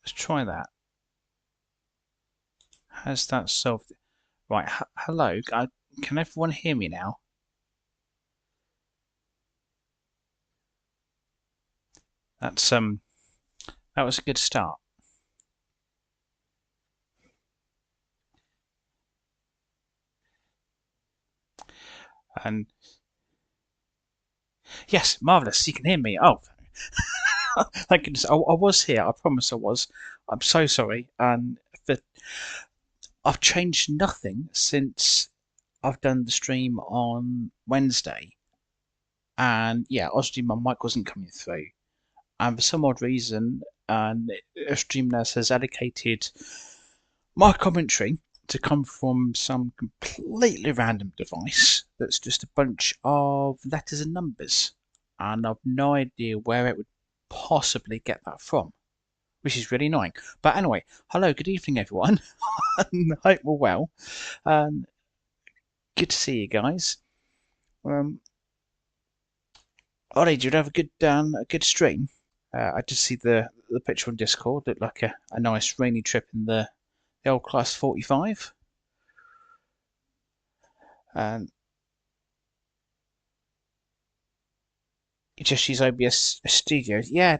Let's try that. Has that solved it? Right, hello. Can everyone hear me now? That's that was a good start. And yes, marvelous. You can hear me. Oh, thank goodness. I was here. I promise I was. I'm so sorry. And I've changed nothing since I've done the stream on Wednesday. And yeah, obviously my mic wasn't coming through. And for some odd reason, and Streamness has allocated my commentary to come from some completely random device that's just a bunch of letters and numbers. And I've no idea where it would possibly get that from, which is really annoying. But anyway, hello, good evening, everyone. I hope we're well. Um, Good to see you guys. Um, Ollie, did you have a good stream? I did see the picture on Discord. Looked like a nice rainy trip in the old Class 45. And you just use OBS Studio. Yeah,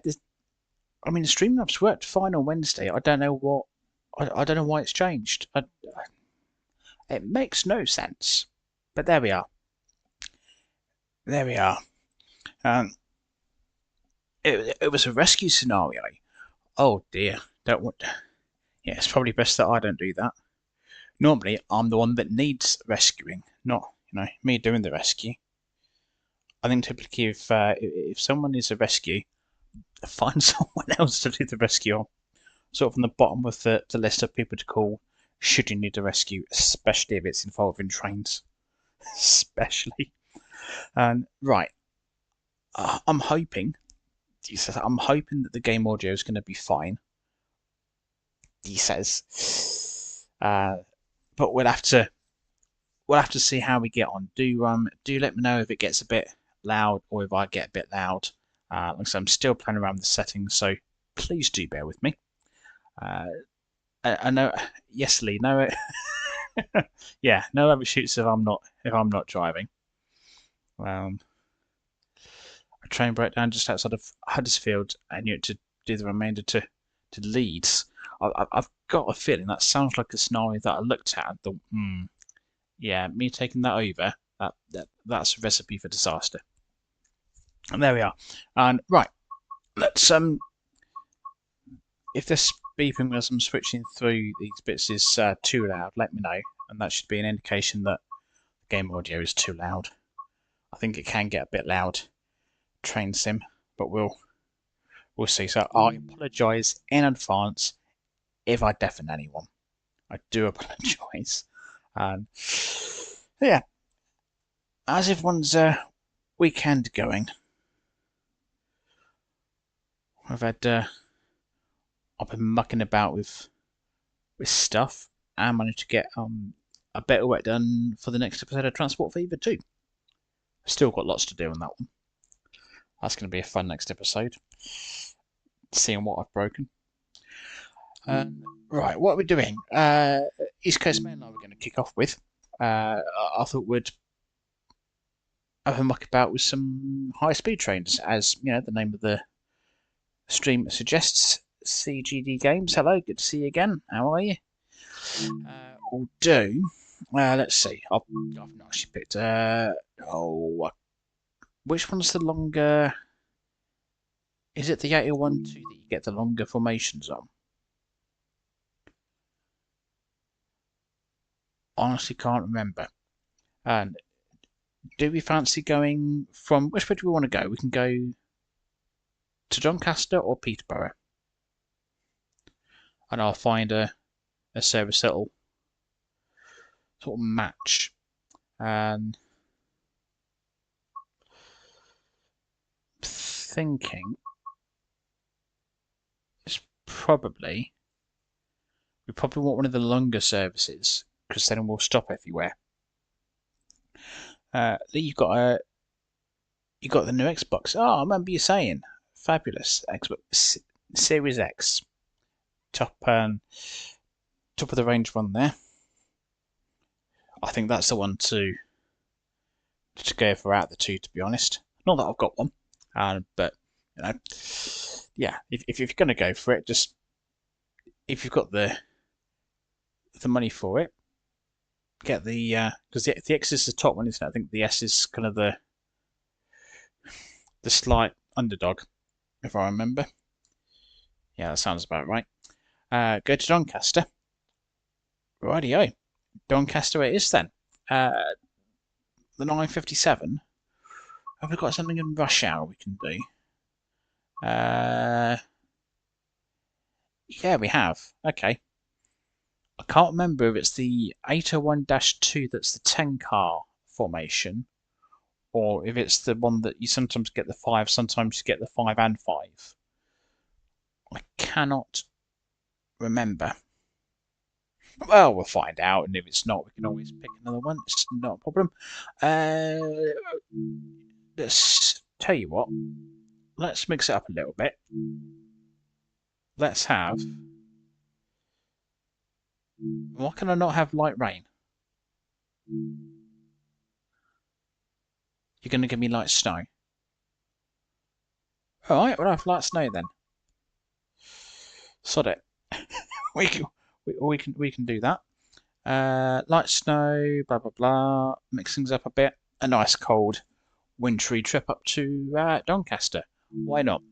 I mean the Streamlabs worked fine on Wednesday. I don't know what. I don't know why it's changed. It makes no sense. But there we are. There we are. Um, it was a rescue scenario. Oh dear. Don't want. Yeah, it's probably best that I don't do that. Normally, I'm the one that needs rescuing, not me doing the rescue. I think typically if someone needs a rescue, find someone else to do the rescue. Sort of on the bottom of the list of people to call should you need a rescue, especially if it's involving trains. Especially. And right, I'm hoping. He says I'm hoping that the game audio is going to be fine. He says, but we'll have to see how we get on. Do let me know if it gets a bit loud or if I get a bit loud. Like I said, I'm still playing around with the settings, so please do bear with me. I know, yes, Lee. No, yeah, no overshoots if I'm not driving. Um, a train broke down just outside of Huddersfield, and you had to do the remainder to Leeds. I've got a feeling that sounds like a scenario that I looked at and thought, yeah, me taking that over, that's a recipe for disaster. And there we are. And right, let's if this beeping as I'm switching through these bits is too loud, let me know, and that should be an indication that the game audio is too loud. I think it can get a bit loud, train sim, but we'll see. So I apologise in advance if I deafen anyone. I do apologise. And yeah, as everyone's weekend going, I've had I've been mucking about with stuff and managed to get a bit of work done for the next episode of Transport Fever too. Still got lots to do on that one. That's going to be a fun next episode. Seeing what I've broken. Right, what are we doing? East Coast Mail we're going to kick off with. I thought we'd have a muck about with some high-speed trains, as you know the name of the stream suggests. CGD Games, hello, good to see you again. How are you? We'll do. Let's see. I've not actually picked. Which one's the longer? Is it the 801 that you get the longer formations on? Honestly, can't remember. And do we fancy going from which way do we want to go? We can go to Doncaster or Peterborough, and I'll find a service that'll sort of match. And thinking it's probably we probably want one of the longer services because then we'll stop everywhere. You've got the new Xbox. Oh, I remember you saying fabulous Xbox Series X. top top of the range one there. I think that's the one to go for out of the two, to be honest. Not that I've got one, but you know, yeah. If you're going to go for it, just if you've got the money for it, get the because the X is the top one, isn't it? I think the S is kind of the slight underdog, if I remember. Yeah, that sounds about right. Go to Doncaster. Rightio. Doncaster it is then. The 9:57. Have we got something in rush hour we can do? Yeah, we have. Okay. I can't remember if it's the 801-2 that's the 10 car formation, or if it's the one that you sometimes get the 5, sometimes you get the 5 and 5. I cannot remember. Well, we'll find out, and if it's not, we can always pick another one. It's not a problem. Let's tell you what. Let's mix it up a little bit. Let's have. Why can I not have light rain? You're going to give me light snow. All right, we'll have light snow then. Sod it. we can do that. Light snow, blah blah blah. Mix things up a bit. A nice cold, wintry trip up to Doncaster. Why not?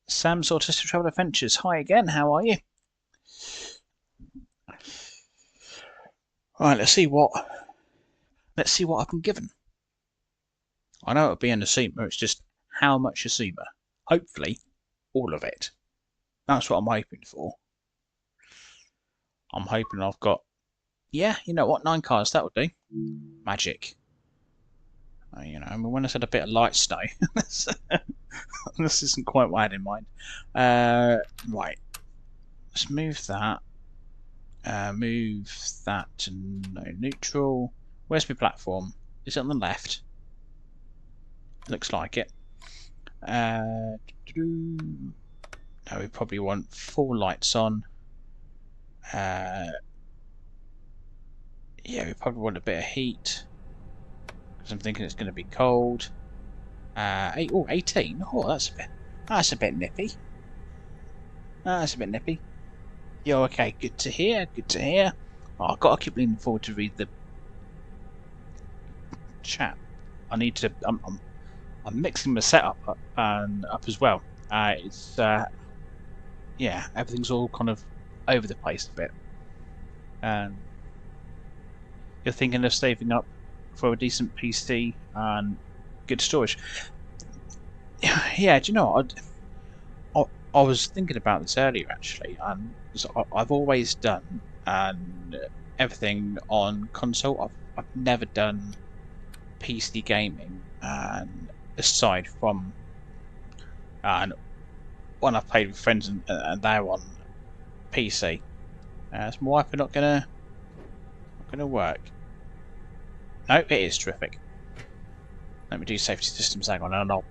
Sam's Autistic Travel Adventures. Hi again. How are you? Right. Let's see what I've been given. I know it'll be an Azuma. It's just how much Azuma. Hopefully, all of it. That's what I'm hoping for. I'm hoping I've got. Yeah, you know what? 9 cards. That would do. Magic. You know, I mean, when I said a bit of light snow, this isn't quite what I had in mind. Right. Let's move that. Move that to no neutral. Where's my platform? Is it on the left? Looks like it. No, we probably want 4 lights on. Yeah, we probably want a bit of heat. Because I'm thinking it's going to be cold. 18. Oh, that's a bit nippy. That's a bit nippy. Yo, okay, good to hear. Good to hear. Oh, I've got to keep leaning forward to read the chat. I need to. I'm mixing my setup up as well. It's yeah, everything's all kind of over the place a bit. And you're thinking of saving up for a decent PC and good storage. Yeah, do you know what? I was thinking about this earlier actually, and I've always done everything on console. I've never done PC gaming, and aside from when I've played with friends and they're on PC, is my wife not gonna work? No, it is terrific. Let me do safety systems. Hang on, and I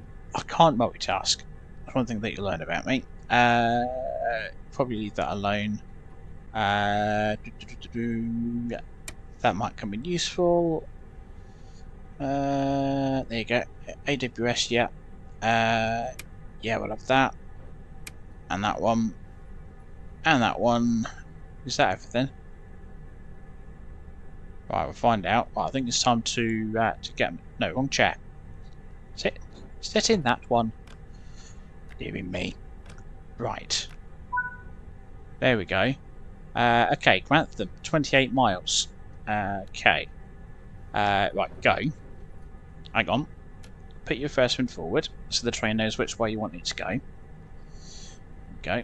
can't multitask. That's one thing that you learn about me. Probably leave that alone. Yeah, that might come in useful. There you go. AWS, yeah. Yeah, we'll have that. And that one. And that one. Is that everything? Right, we'll find out. Right, I think it's time to get... No, wrong chair. Sit in that one. Dearie me. Right. There we go. Okay, Grantham, 28 miles. Okay. Right, go. Hang on. Put your first one forward so the train knows which way you want it to go. Go.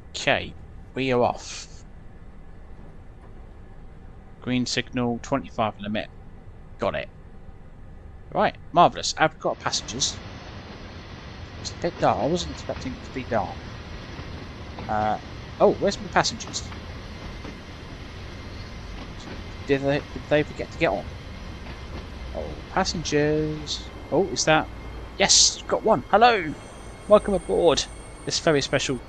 Okay, we are off. Green signal, 25 limit. Got it. Right, marvellous. Have we got passengers? It's a bit dark. I wasn't expecting it to be dark. Oh, where's my passengers? Did they forget to get on? Oh, passengers. Oh, is that Yes, got one. Hello, welcome aboard. This very special.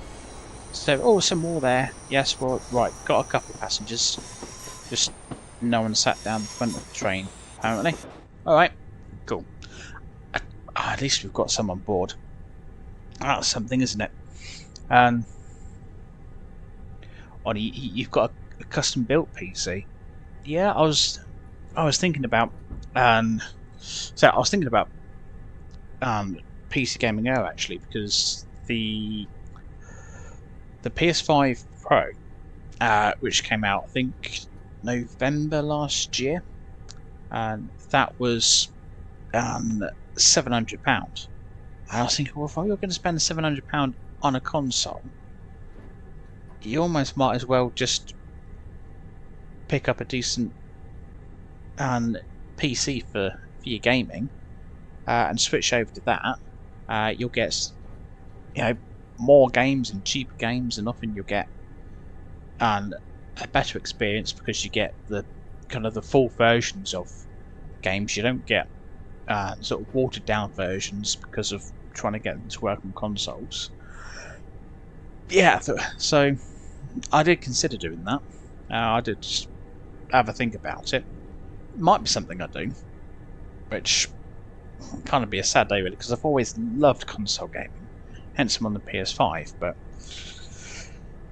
So, oh, some more there. Yes, well, right. Got a couple of passengers. Just no one sat down the front of the train, apparently. All right, cool. At least we've got some on board. That's something, isn't it? Oh, you've got a custom-built PC. Yeah, I was thinking about, I was thinking about PC Gaming Air actually, because the PS5 Pro, which came out I think November last year, and that was £700. I was thinking, well, if you're going to spend £700 on a console, you almost might as well just pick up a decent PC for your gaming and switch over to that. You'll get more games and cheaper games, and often you'll get a better experience because you get the kind of the full versions of games. You don't get sort of watered down versions because of trying to get them to work on consoles. Yeah, so I did consider doing that. I did just have a think about it. Might be something I do, which kind of be a sad day really, because I've always loved console gaming, hence I'm on the PS5. But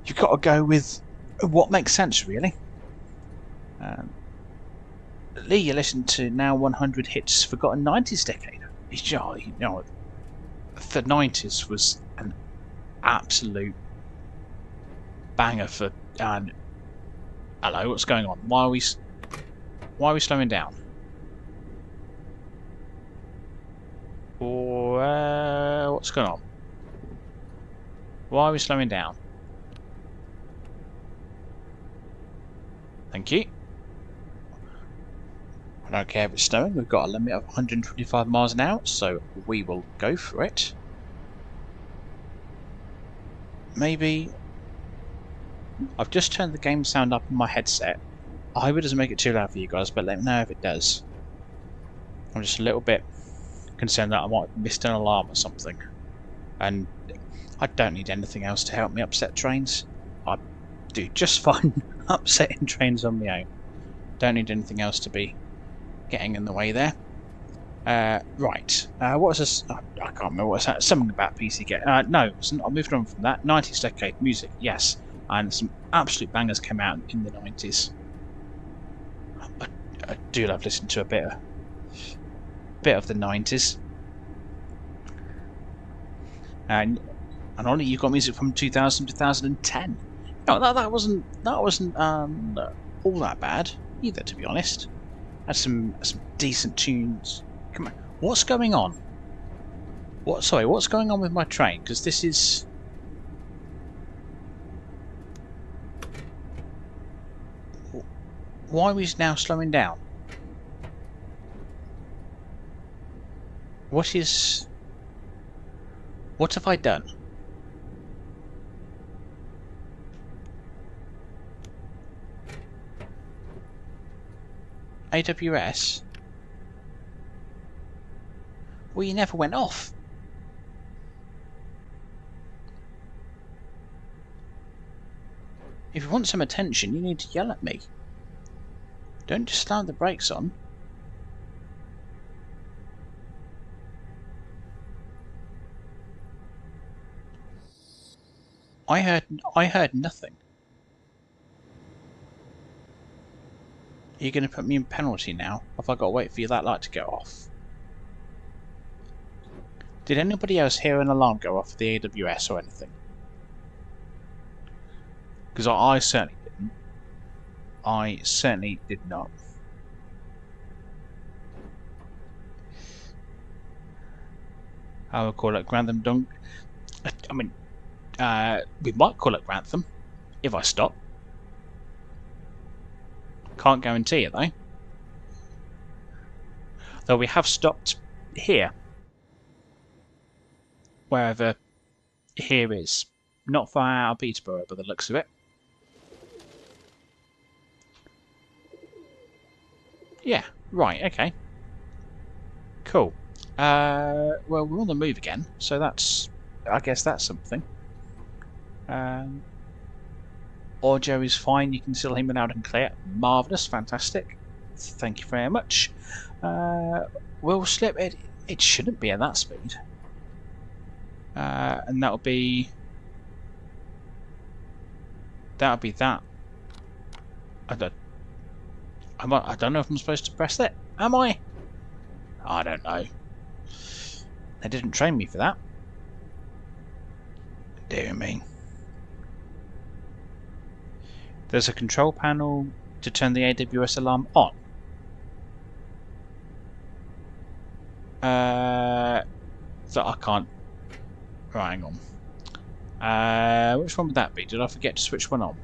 you've got to go with what makes sense, really. Lee, you listen to Now 100 Hits Forgotten 90s Decade. You know, the 90s was an absolute banger for. Hello, what's going on? Why are we slowing down? Or what's going on? Why are we slowing down? Thank you. I don't care if it's snowing. We've got a limit of 125 miles an hour, so we will go for it. Maybe I've just turned the game sound up in my headset. I hope it doesn't make it too loud for you guys, but let me know if it does. I'm just a little bit concerned that I might have missed an alarm or something. And I don't need anything else to help me upset trains. I do just fine upsetting trains on my own. Don't need anything else to be getting in the way there. Right. What was this? I can't remember what was that. Something about PC game. No, I moved on from that. 90s decade music, yes. And some absolute bangers came out in the 90s. I do love listening to a bit of the 90s. And only you've got music from 2000 2010. No, that wasn't all that bad either, to be honest. Had some decent tunes. Come on, what's going on? What's going on with my train? Because this is. Why are we now slowing down? What have I done? AWS? Well, you never went off. If you want some attention, you need to yell at me. Don't just slam the brakes on. I heard nothing. Are you going to put me in penalty now? Have I got to wait for that light to go off? Did anybody else hear an alarm go off for the AWS or anything? Because I certainly didn't. I certainly did not. I would call it Grantham Dunk. I mean, we might call it Grantham if I stop. Can't guarantee it though. Though we have stopped here. Wherever here is. Not far out of Peterborough by the looks of it. Yeah, right, okay. Cool. Well, we're on the move again, so I guess that's something. Audio is fine. You can still hear me loud and clear. Marvelous, fantastic. Thank you very much. Will slip. It shouldn't be at that speed. And that'll be that. I don't know if I'm supposed to press that. Am I? I don't know. They didn't train me for that. Dear me. There's a control panel to turn the AWS alarm on. So I can't. Right, hang on. Which one would that be? Did I forget to switch one on?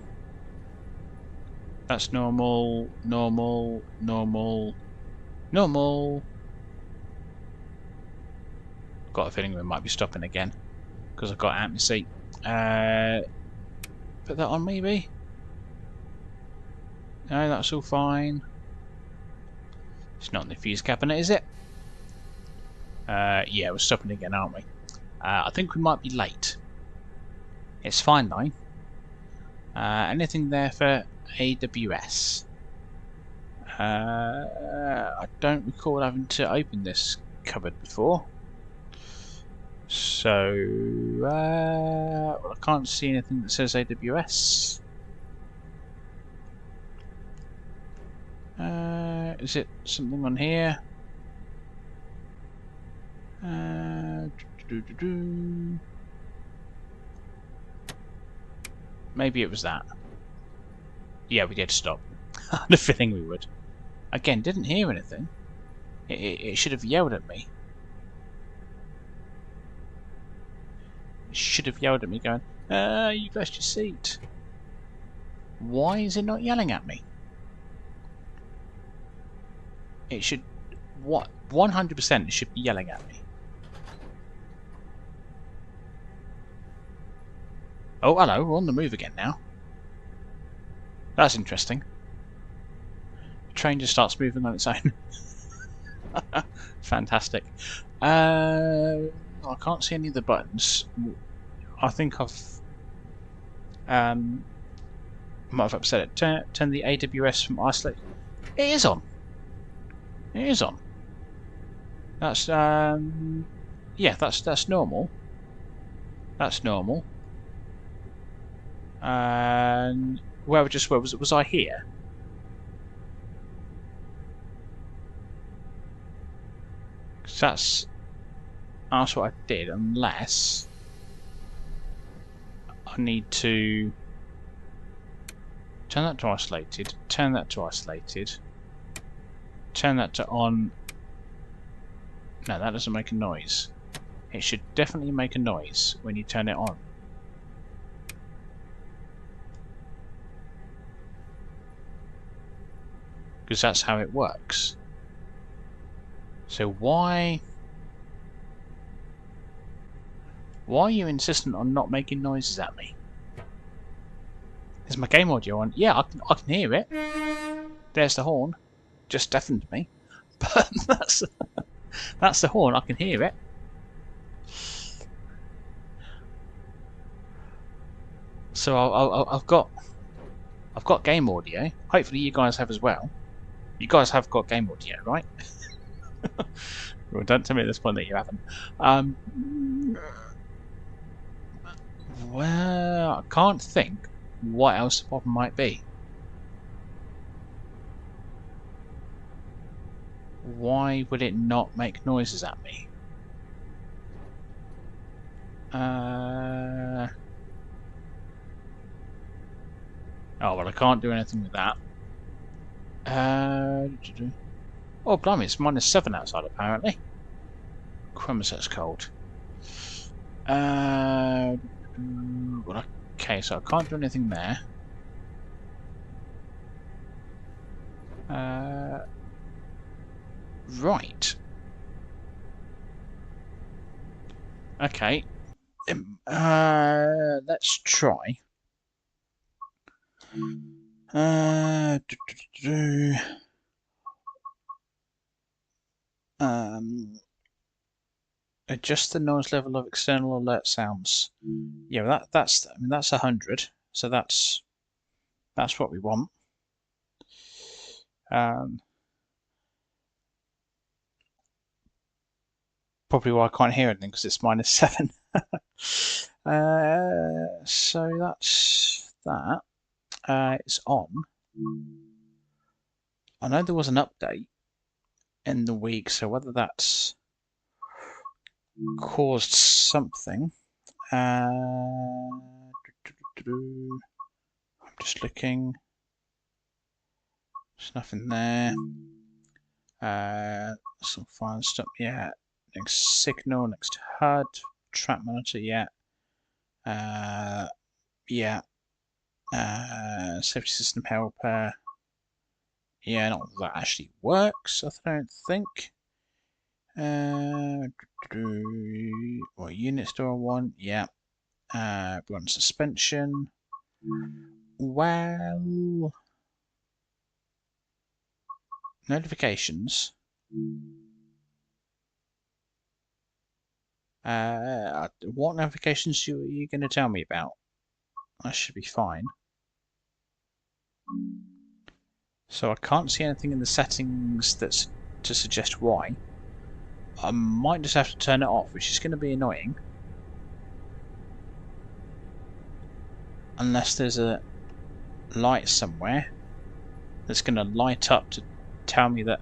That's normal, normal, normal, normal. Got a feeling we might be stopping again because I've got out my seat. Put that on maybe. No, that's all fine. It's not in the fuse cabinet, is it? Yeah, we're stopping again, aren't we? I think we might be late. It's fine though. Anything there for AWS? I don't recall having to open this cupboard before. So, well, I can't see anything that says AWS. Is it something on here? Maybe it was that. Yeah, we did stop. I had a feeling we would. Again, didn't hear anything. It should have yelled at me. It should have yelled at me going, you've lost your seat. Why is it not yelling at me? It should... What? 100% it should be yelling at me. Oh, hello, we're on the move again now. That's interesting. The train just starts moving on its own. Fantastic. I can't see any of the buttons. I think I've might have upset it. Turn the AWS from isolate. It is on. It is on. That's yeah, that's normal. That's normal. And where was I here? Because that's what I did, unless I need to turn that to isolated, turn that to isolated, turn that to on. No, that doesn't make a noise. It should definitely make a noise when you turn it on. Because that's how it works. So why are you insistent on not making noises at me? Is my game audio on? Yeah, I can hear it. There's the horn. Just deafened me. But that's the horn. I can hear it. So I've got game audio. Hopefully you guys have as well. You guys have got game audio, right? Well, don't tell me at this point that you haven't. Well, I can't think what else the problem might be. Why would it not make noises at me? Oh, well, I can't do anything with that. Oh, blimey, it's -7 outside, apparently. Crumbs, that's cold. Well, okay, so I can't do anything there. Right. Okay. Let's try. Adjust the noise level of external alert sounds. Yeah, that's 100, so that's what we want. Probably why I can't hear anything because it's -7. So that's that. It's on. I know there was an update in the week, so whether that's caused something. I'm just looking. There's nothing there. Some fine stuff. Yeah. Next signal. Next HUD. Trap monitor. Yeah. Yeah. Safety system helper. Yeah, not that actually works. I don't think. What units do I want? Yeah. Run suspension. Well, notifications. What notifications are you going to tell me about? I should be fine. So I can't see anything in the settings that's to suggest why. I might just have to turn it off, which is going to be annoying. Unless there's a light somewhere that's going to light up to tell me that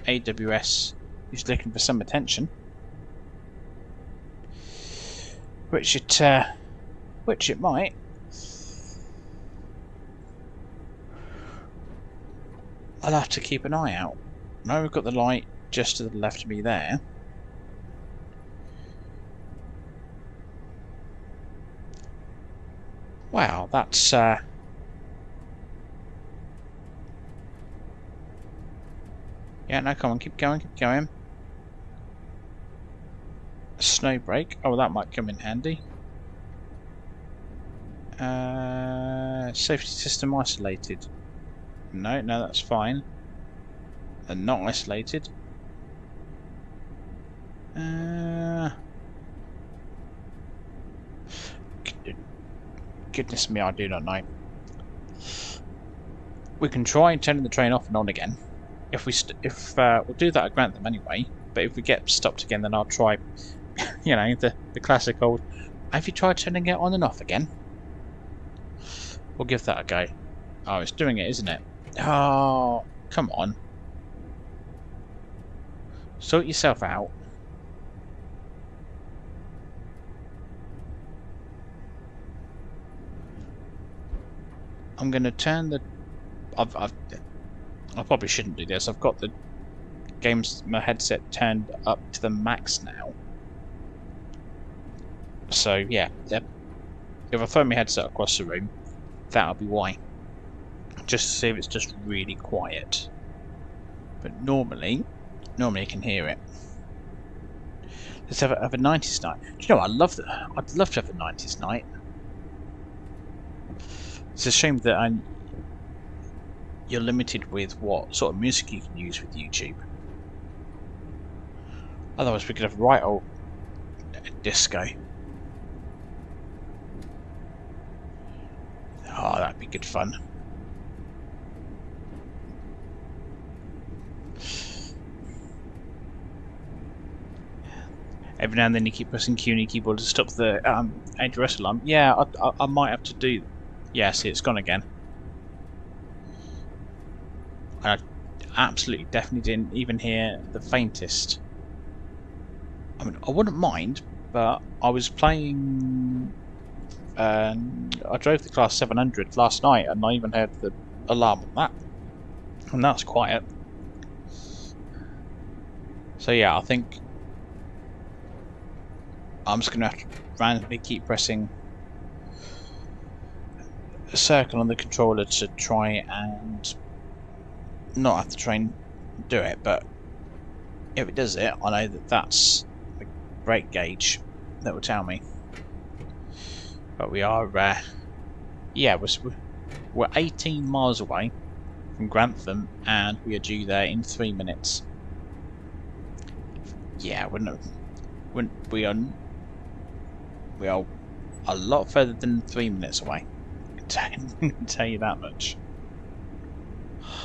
AWS is looking for some attention. Which it might. I'll have to keep an eye out. Now we've got the light just to the left of me there. Wow, that's yeah, no, come on, keep going, keep going. Snow break. Oh, that might come in handy. Safety system isolated. No, that's fine. They're not isolated. Goodness me, I do not know. We can try turning the train off and on again. If we'll do that at Grantham anyway. But if we get stopped again, then I'll try. You know, the classic old. Have you tried turning it on and off again? We'll give that a go. Oh, it's doing it, isn't it? Oh, come on. Sort yourself out. I'm going to turn the... I probably shouldn't do this. I've got the my headset turned up to the max now. So, yeah. If I throw my headset across the room, that'll be why. Just to see if it's just really quiet. But normally you can hear it. Let's have a 90s night. Do you know, I'd love to have a 90s night. It's a shame that you're limited with what sort of music you can use with YouTube. Otherwise we could have right old disco. Oh, that'd be good fun. Every now and then you keep pressing Q on your keyboard to stop the ADRS alarm. Yeah, I might have to do... Yeah, see, it's gone again. I absolutely, definitely didn't even hear the faintest. I mean, I wouldn't mind, but I was playing... I drove the Class 700 last night and I even heard the alarm on that. And that's quiet. So yeah, I think I'm just going to have to randomly keep pressing a circle on the controller to try and not have the train do it, but if it does it, I know that that's the brake gauge that will tell me. But we are, yeah, we're 18 miles away from Grantham and we are due there in 3 minutes. Yeah, We are a lot further than 3 minutes away. I can tell you that much.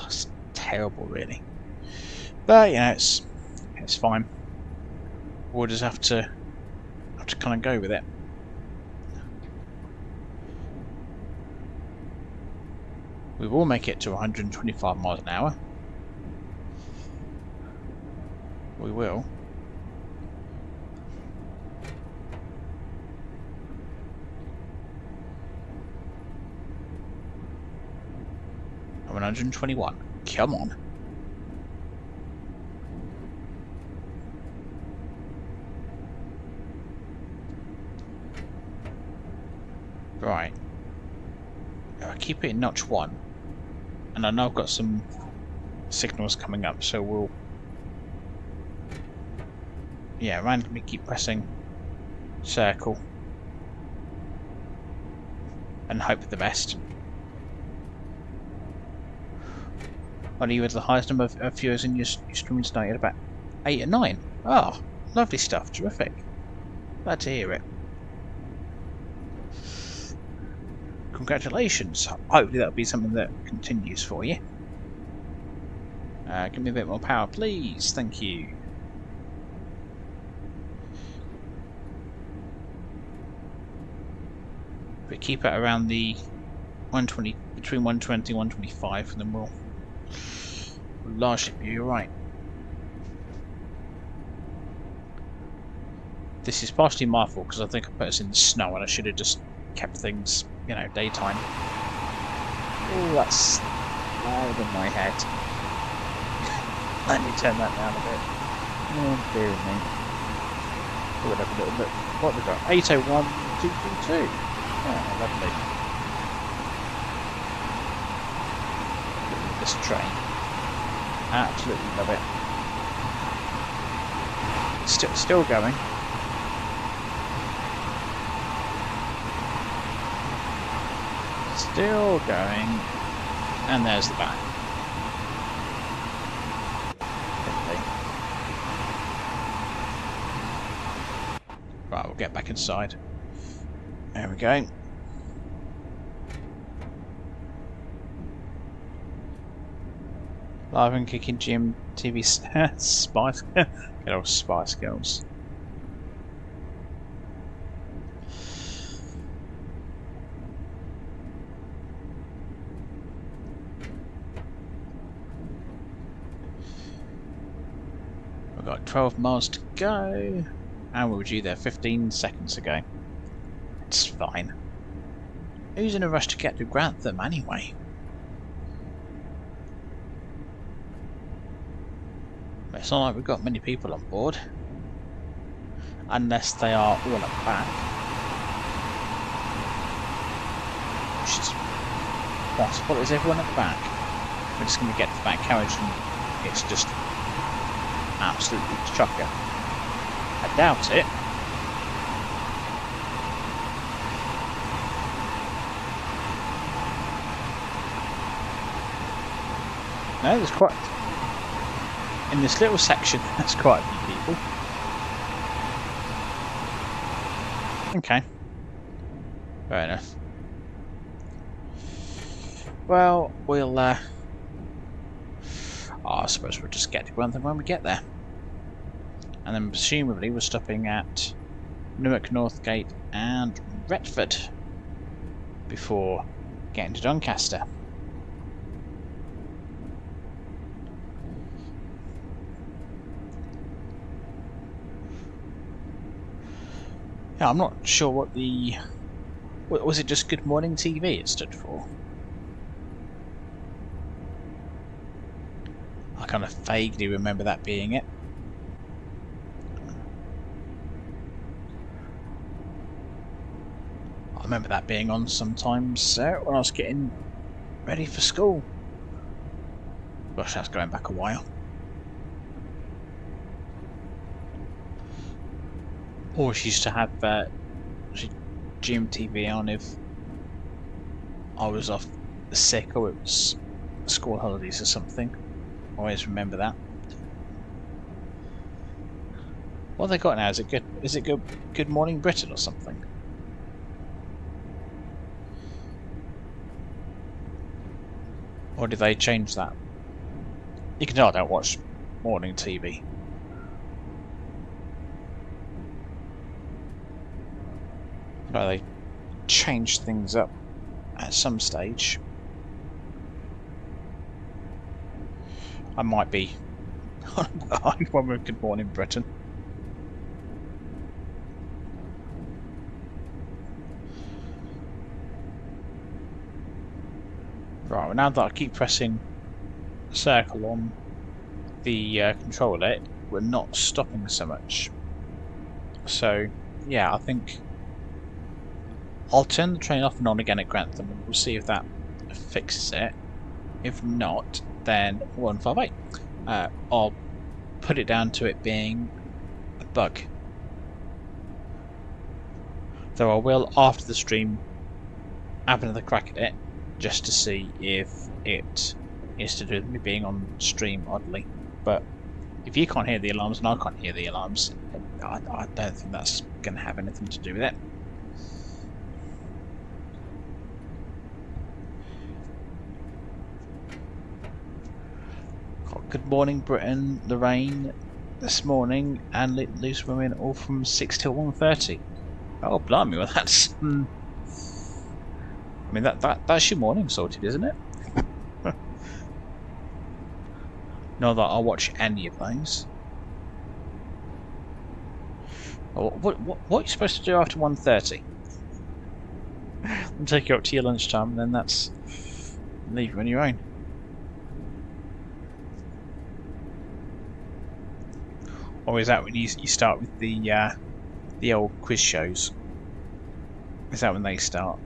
It's terrible, really. But you know, it's fine. We'll just have to kind of go with it. We will make it to 125 miles an hour. We will. I'm 121. Come on. Right. I keep it in notch 1. And I know I've got some signals coming up, so we'll... yeah, randomly keep pressing circle. And hope for the best. Are you at the highest number of viewers in your stream tonight at about 8 or 9? Oh, lovely stuff, terrific. Glad to hear it. Congratulations. Hopefully that'll be something that continues for you. Give me a bit more power, please. Thank you. If we keep it around the 120, between 120 and 125, and then we'll largely be alright. This is partially my fault because I think I put us in the snow and I should have just kept things, you know, daytime. Oh, that's loud in my head. Let me turn that down a bit. Oh, dear me. We'll have a little look. What have we got? 801222. Oh, lovely. Look at this train. Absolutely love it. Still going. Still going, and there's the back. Right, we'll get back inside. There we go. Live and kicking gym TV Spice. Good old Spice Girls. We've got 12 miles to go, and we were due there 15 seconds ago. It's fine. Who's in a rush to get to Grantham anyway? It's not like we've got many people on board. Unless they are all at back. Which is possible. Is everyone at the back? We're just going to get to the back carriage and it's just absolutely chocker. I doubt it. No, there's quite... in this little section, there's quite a few people. Okay. Fair enough. Well, we'll, I suppose we'll just get to Grantham when we get there. And then presumably we're stopping at Newark, Northgate and Retford before getting to Doncaster. Yeah, I'm not sure what the... was it just Good Morning TV it stood for? I kind of vaguely remember that being it. I remember that being on sometimes when I was getting ready for school. Gosh, that's going back a while. Or she used to have gym TV on if I was off sick or it was school holidays or something. Always remember that. What have they got now? Is it good? Is it good? Good Morning Britain or something? Or did they change that? You can tell I don't watch morning TV. But they changed things up at some stage. I might be behind one with Good Morning Britain. Right, well, now that I keep pressing circle on the controller, we're not stopping so much. So, yeah, I think I'll turn the train off and on again at Grantham and we'll see if that fixes it. If not, then 158. I'll put it down to it being a bug. Though I will, after the stream, have another crack at it, just to see if it is to do with me being on stream oddly. But if you can't hear the alarms and I can't hear the alarms, I don't think that's going to have anything to do with it. Good Morning Britain, the rain this morning, and loose women all from 6 till 1:30. Oh, blimey, well that's... I mean, that's your morning sorted, isn't it? Not that I'll watch any of those. What are you supposed to do after 1:30? I'll take you up to your lunchtime, and then that's... leave you on your own. Or is that when you start with the old quiz shows? Is that when they start?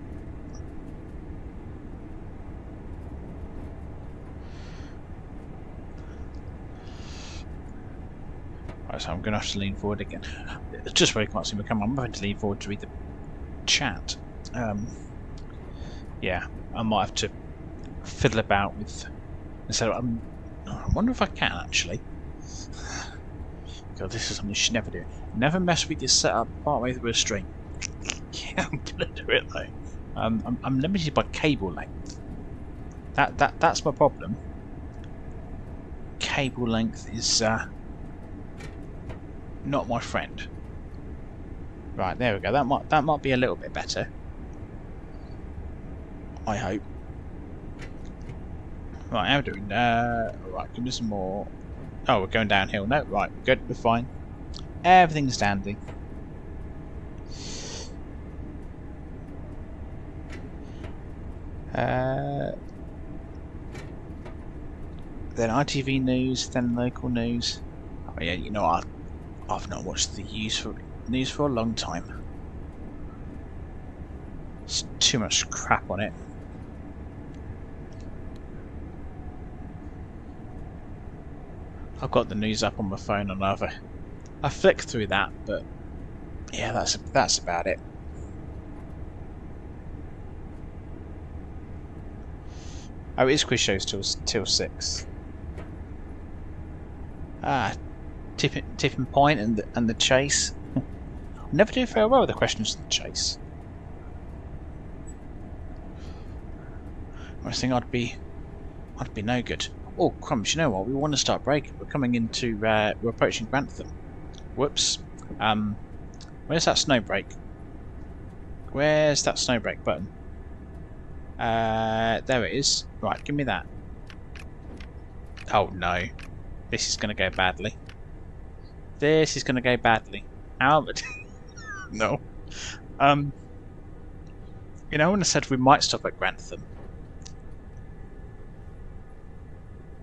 Right, so I'm going to have to lean forward again. Just where you can't see me come, I'm going to lean forward to read the chat. Yeah, I might have to fiddle about with. So I wonder if I can actually. God, this is something you should never do. Never mess with your setup partway through a stream. Yeah, I'm gonna do it though. I'm limited by cable length. That's my problem. Cable length is not my friend. Right, there we go. That might be a little bit better. I hope. Right, how are we doing? Right, give me some more. Oh, we're going downhill. No, right, we're good, we're fine. Everything's dandy. Then ITV news, then local news. Oh yeah, you know I've not watched the news for a long time. It's too much crap on it. I've got the news up on my phone and I flick through that, but yeah, that's about it. Oh, it is quiz shows till 6. Ah, tipping point and the chase. Never do very well with the questions in the chase. I think I'd be no good. Oh crumbs! You know what? We want to start breaking. We're coming into we're approaching Grantham. Whoops. Where's that snow break? Where's that snow break button? There it is. Right, give me that. Oh no, this is going to go badly. This is going to go badly. Albert. No. You know when I said we might stop at Grantham?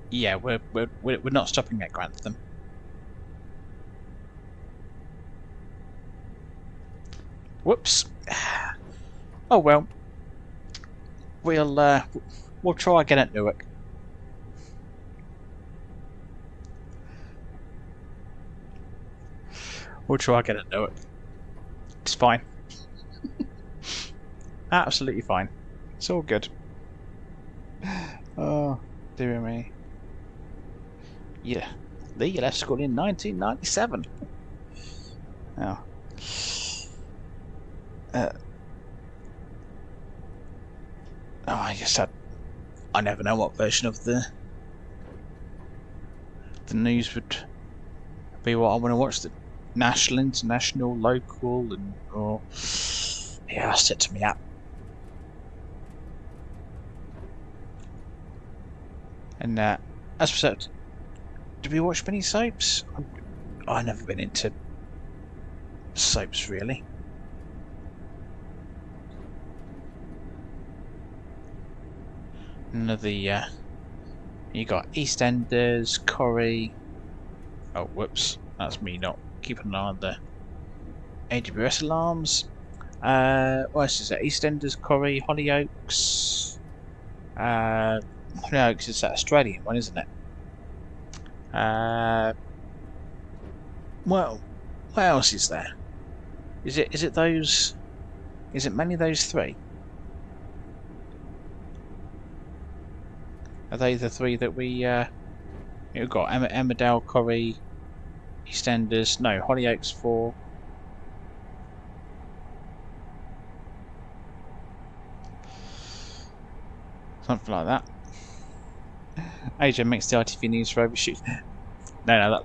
Yeah, we're not stopping at Grantham. Whoops. Oh well. We'll try again at Newark. We'll try again at Newark. It's fine. Absolutely fine. It's all good. Oh, dear me. Yeah, Lee left school in 1997. Oh. Uh, I just had. I never know what version of the news would be what I want to watch. The national, international, local, and or yeah, that's it to me up. And as for that, did we watch many soaps? I've never been into soaps really. None of the you got EastEnders, Corrie. Oh, whoops, that's me not keeping an eye on the AWS alarms. What else is that? EastEnders, Corrie, Hollyoaks. Hollyoaks is that Australian one, isn't it? Well, what else is there? Is it those? Is it mainly those three? Are they the three that we've got? Emmerdale, Corrie, EastEnders. No, Hollyoaks 4. Something like that. AJ makes the ITV news for overshoot. No,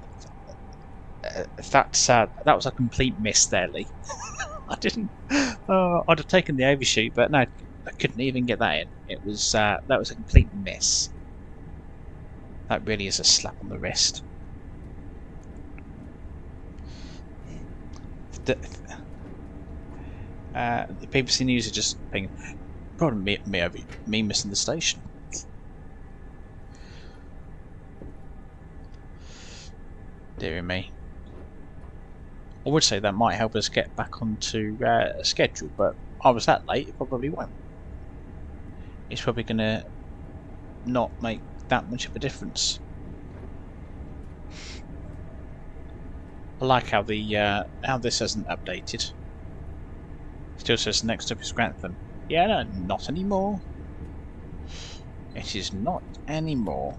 that's that was a complete miss there, Lee. I didn't. I'd have taken the overshoot, but no, I couldn't even get that in. It was that was a complete miss. That really is a slap on the wrist. The BBC News are just being probably me missing the station. Dear me. I would say that might help us get back onto a schedule, but I was that late, it probably won't. It's probably going to not make that much of a difference. I like how the how this hasn't updated. Still says next up is Grantham. Yeah, no, not anymore. It is not anymore.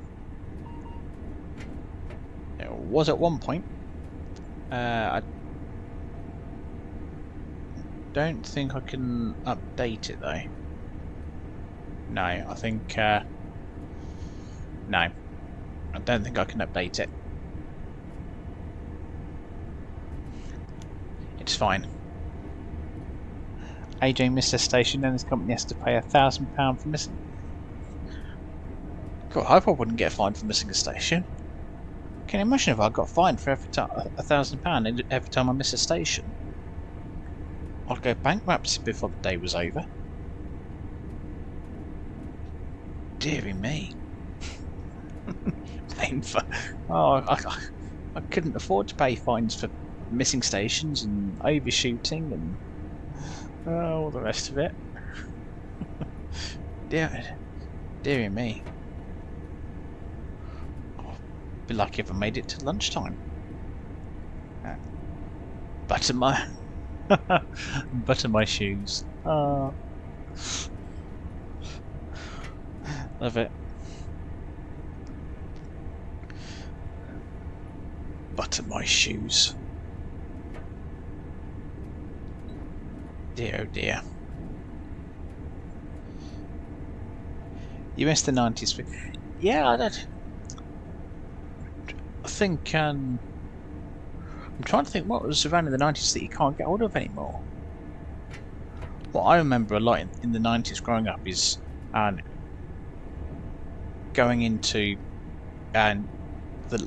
It was at one point. I don't think I can update it though. No, I think no. I don't think I can update it. It's fine. AJ missed a station and his company has to pay £1,000 for missing. God, I hope I wouldn't get fined for missing a station. Can you imagine if I got fined for £1,000 every time I miss a station? I'd go bankrupt before the day was over. Deary me. I couldn't afford to pay fines for missing stations and overshooting and all the rest of it. Deary me. I'll be lucky if I made it to lunchtime. Butter my shoes. Love it. Butter my shoes. Dear oh dear. You missed the 90s. Yeah, I think I'm trying to think what was around in the 90s that you can't get hold of anymore. What I remember a lot in the 90s growing up is going into the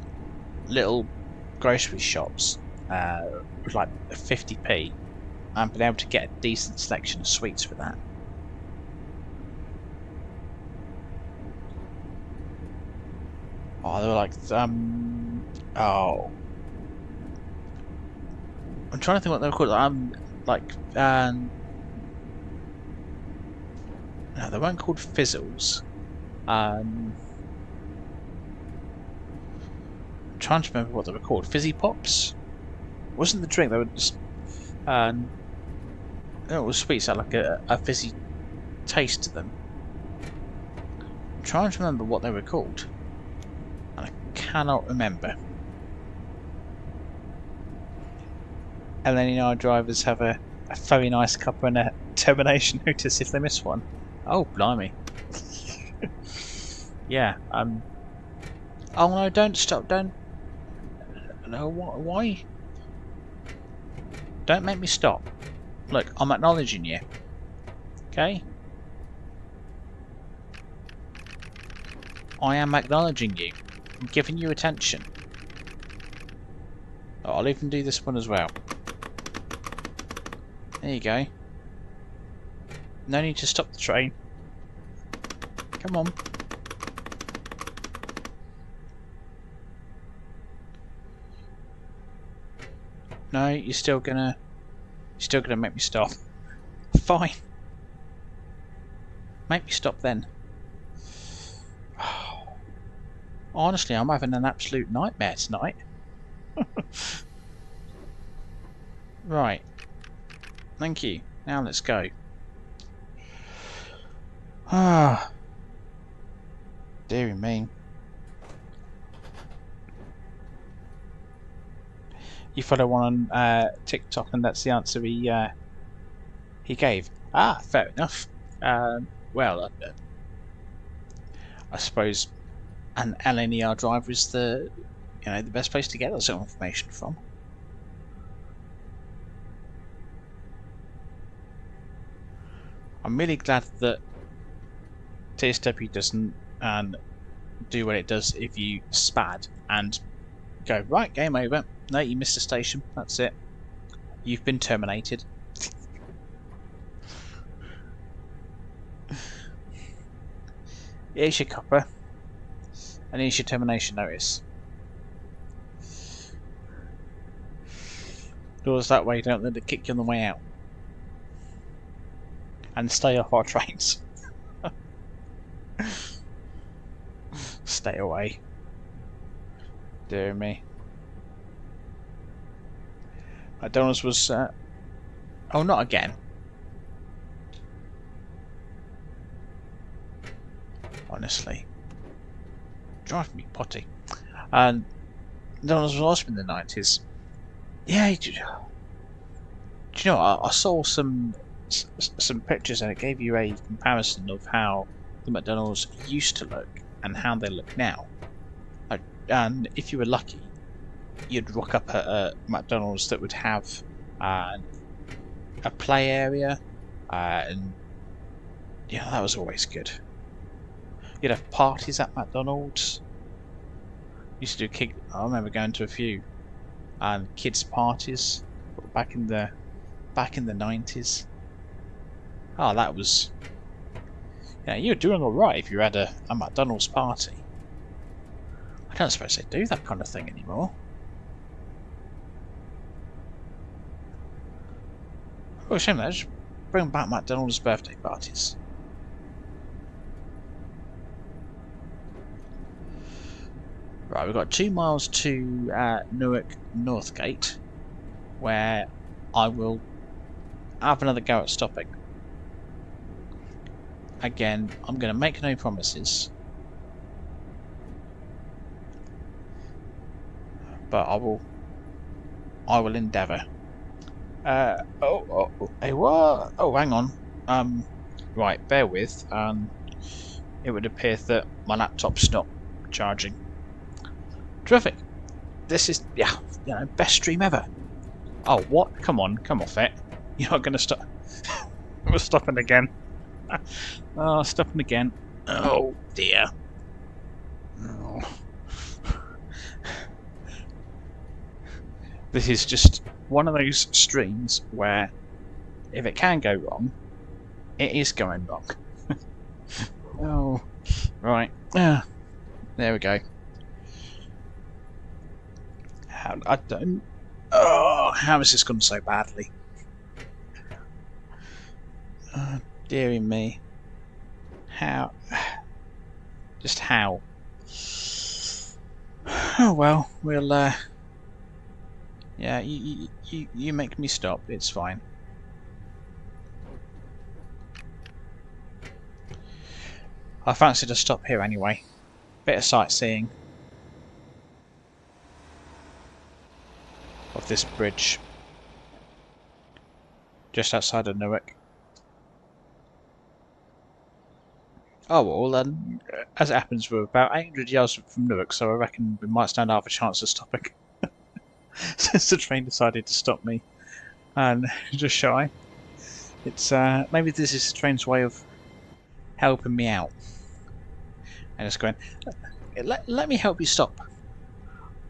little grocery shops with like 50p and being able to get a decent selection of sweets for that. Oh, they were like oh, I'm trying to think what they were called. No, they weren't called fizzles. I'm trying to remember what they were called. Fizzy Pops? It wasn't the drink, they were just it was sweets had like a fizzy taste to them. I'm trying to remember what they were called. And I cannot remember. LNER drivers have a very nice copper and a termination notice if they miss one. Oh, blimey. Yeah, oh no, don't stop, don't. No, why? Don't make me stop. Look, I'm acknowledging you. Okay? I am acknowledging you. I'm giving you attention. Oh, I'll even do this one as well. There you go. No need to stop the train. Come on. No, you're still gonna make me stop. Fine. Make me stop then. Honestly, I'm having an absolute nightmare tonight. Right. Thank you. Now let's go. Ah. Deary me. You follow one on TikTok, and that's the answer he gave. Ah, fair enough. Well, I suppose an LNER driver is the best place to get that sort of information from. I'm really glad that TSW doesn't do what it does if you spad and go, right, game over. No, you missed the station. That's it. You've been terminated. Here's your copper. And here's your termination notice. Doors that way, don't let it kick you on the way out. And stay off our trains. Stay away. Dear me. McDonald's was... oh, not again. Honestly. Drive me potty. And McDonald's was awesome in the 90s. Yeah, do you know, I saw some pictures and it gave you a comparison of how the McDonald's used to look and how they look now. And if you were lucky, you'd rock up at a McDonald's that would have a play area, and yeah, that was always good. You'd have parties at McDonald's. Used to do I remember going to a few kids parties back in the 90s. Oh, that was... yeah, you were doing alright if you had a McDonald's party. I don't suppose they do that kind of thing anymore. Oh, shame that. Just bring back McDonald's birthday parties. Right, we've got 2 miles to Newark Northgate, where I will have another go at stopping. Again, I'm going to make no promises, but I will endeavour. Hey, what? Oh, hang on. Right, bear with. It would appear that my laptop's not charging. Terrific. This is, yeah, best stream ever. Oh, what? Come on, come off it. You're not going to stop. We're stopping again. Oh, stopping again. Oh, dear. Oh. This is just one of those streams where if it can go wrong, it is going wrong. Oh, right. There we go. I don't... oh, how has this gone so badly? Oh, dearie me. How? Just how? Oh well, we'll yeah, you make me stop, it's fine. I fancy to stop here anyway. Bit of sightseeing of this bridge. just outside of Newark. Oh well, as it happens, we're about 800 yards from Newark, so I reckon we might stand half a chance of stopping. Since the train decided to stop me and just shy. It's maybe this is the train's way of helping me out. And it's going, let me help you stop.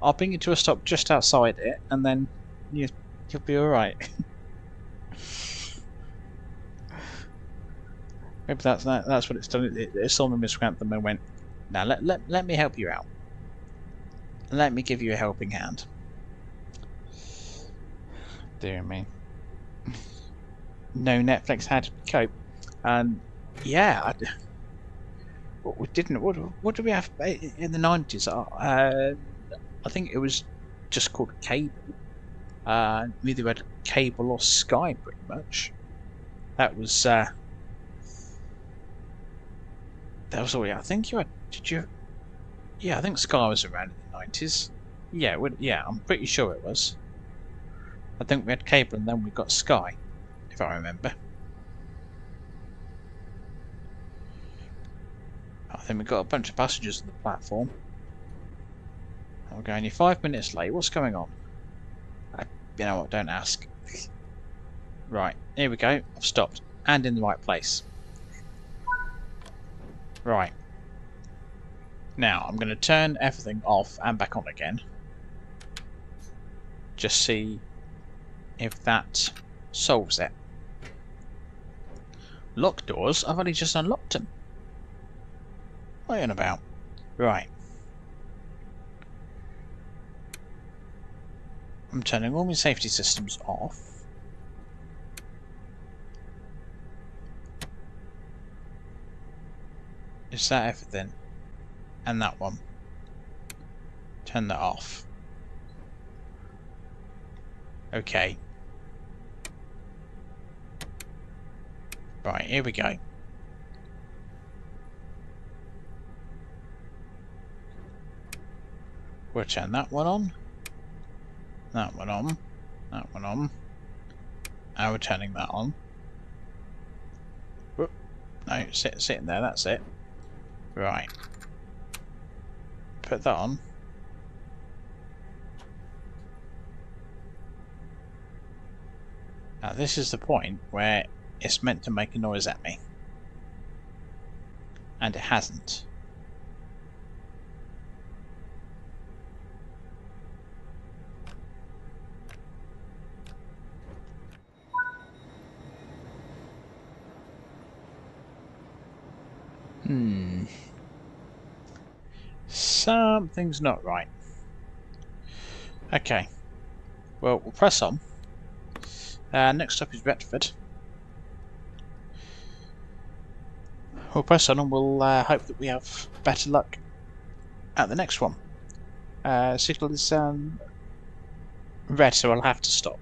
I'll bring you to a stop just outside it, and then you'll be all right. Maybe that's what it's done. It saw me Miss Grantham and went, now let me help you out. Let me give you a helping hand. Dear me. No Netflix had to cope, and yeah, we didn't. What did we have in the 90s? I think it was just called cable. We either had cable or Sky, pretty much. That was all. I think you had. Did you? Yeah, I think Sky was around in the 90s. Yeah, yeah, I'm pretty sure it was. I think we had cable and then we got Sky, if I remember. I think we got a bunch of passengers on the platform. We're going, you're 5 minutes late. What's going on? You know what? Don't ask. Right, here we go. I've stopped. And in the right place. Right. Now, I'm going to turn everything off and back on again. Just see if that solves it. Lock doors? I've only just unlocked them. What are you on about? Right. I'm turning all my safety systems off. Is that everything? And that one. Turn that off. Okay. Right, here we go. We'll turn that one on. That one on. That one on. And we're turning that on. Whoop. No, sitting there, that's it. Right. Put that on. Now this is the point where it's meant to make a noise at me. And it hasn't. Something's not right. Okay. Well, we'll press on. Next up is Retford. We'll press on and we'll hope that we have better luck at the next one. Signal is red, so I'll have to stop.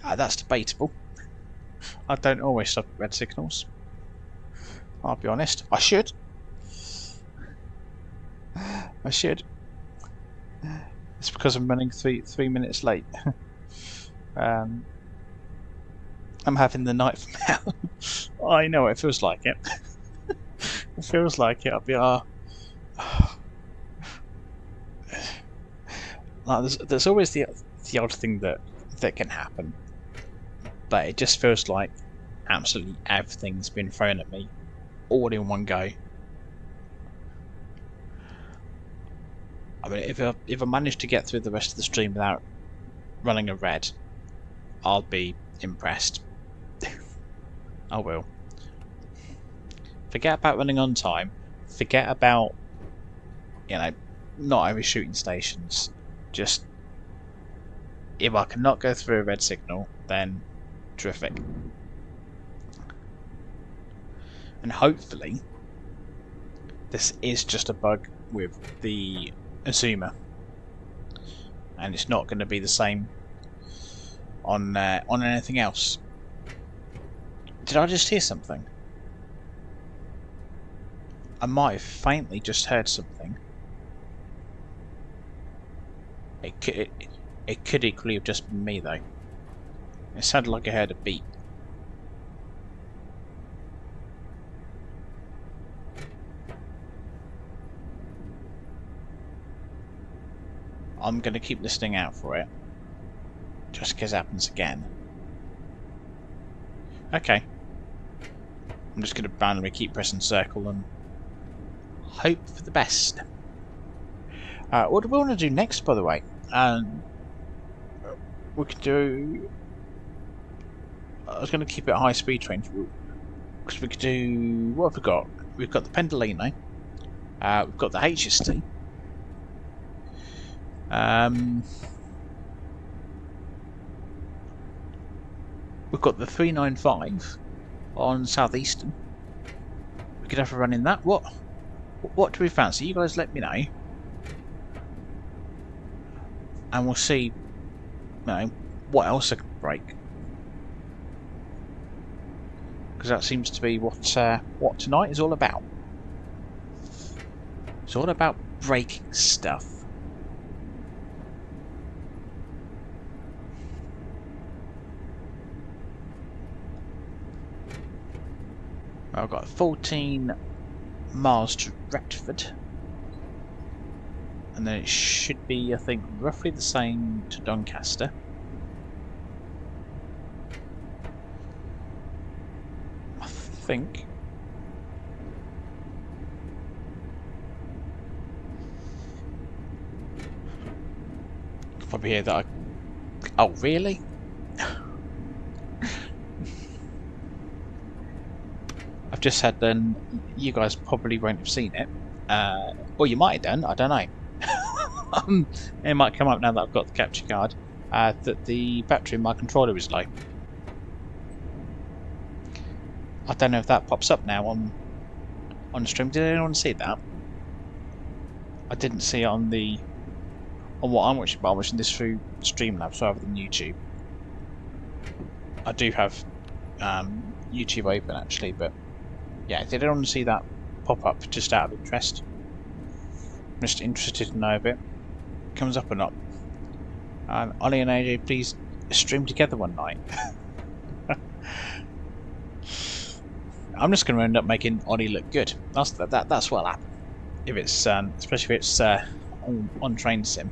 That's debatable. I don't always stop at red signals. I'll be honest. I should. I should. It's because I'm running three minutes late. I'm having the night from hell. I know it feels like it. It feels like it. I'll be like there's always the odd thing that can happen, but it just feels like absolutely everything's been thrown at me all in one go. I mean, if I manage to get through the rest of the stream without running a red, I'll be impressed. I will. Forget about running on time. Forget about, not overshooting stations. Just, if I cannot go through a red signal, then terrific. And hopefully, this is just a bug with the Azuma, and it's not going to be the same on anything else. Did I just hear something? I might have faintly just heard something. It could equally have just been me though. It sounded like I heard a beep. I'm going to keep listening out for it, just in case it happens again. Okay. I'm just going to randomly keep pressing circle and hope for the best. What do we want to do next, by the way? We could do... I was going to keep it at high speed trains, because we could do... What have we got? We've got the Pendolino. We've got the HST. We've got the 395 on Southeastern. We could have a run in that. What do we fancy? You guys let me know. And we'll see, you know, what else I can break. Because that seems to be what tonight is all about. It's all about breaking stuff. I've got 14 miles to Retford. And then it should be, I think, roughly the same to Doncaster. I think. Probably hear that Oh, really? I've just had then. You guys probably won't have seen it. Or you might have done, I don't know. It might come up now that I've got the capture card that the battery in my controller is low. I don't know if that pops up now on the stream. Did anyone see that? I didn't see it on what I'm watching, but I'm watching this through Streamlabs rather than YouTube. I do have YouTube open actually, but yeah, did anyone see that pop up just out of interest? I'm just interested to know if it comes up or not. And Ollie and AJ, please stream together one night. I'm just going to end up making Ollie look good. That's what'll happen. If it's especially if it's on train sim.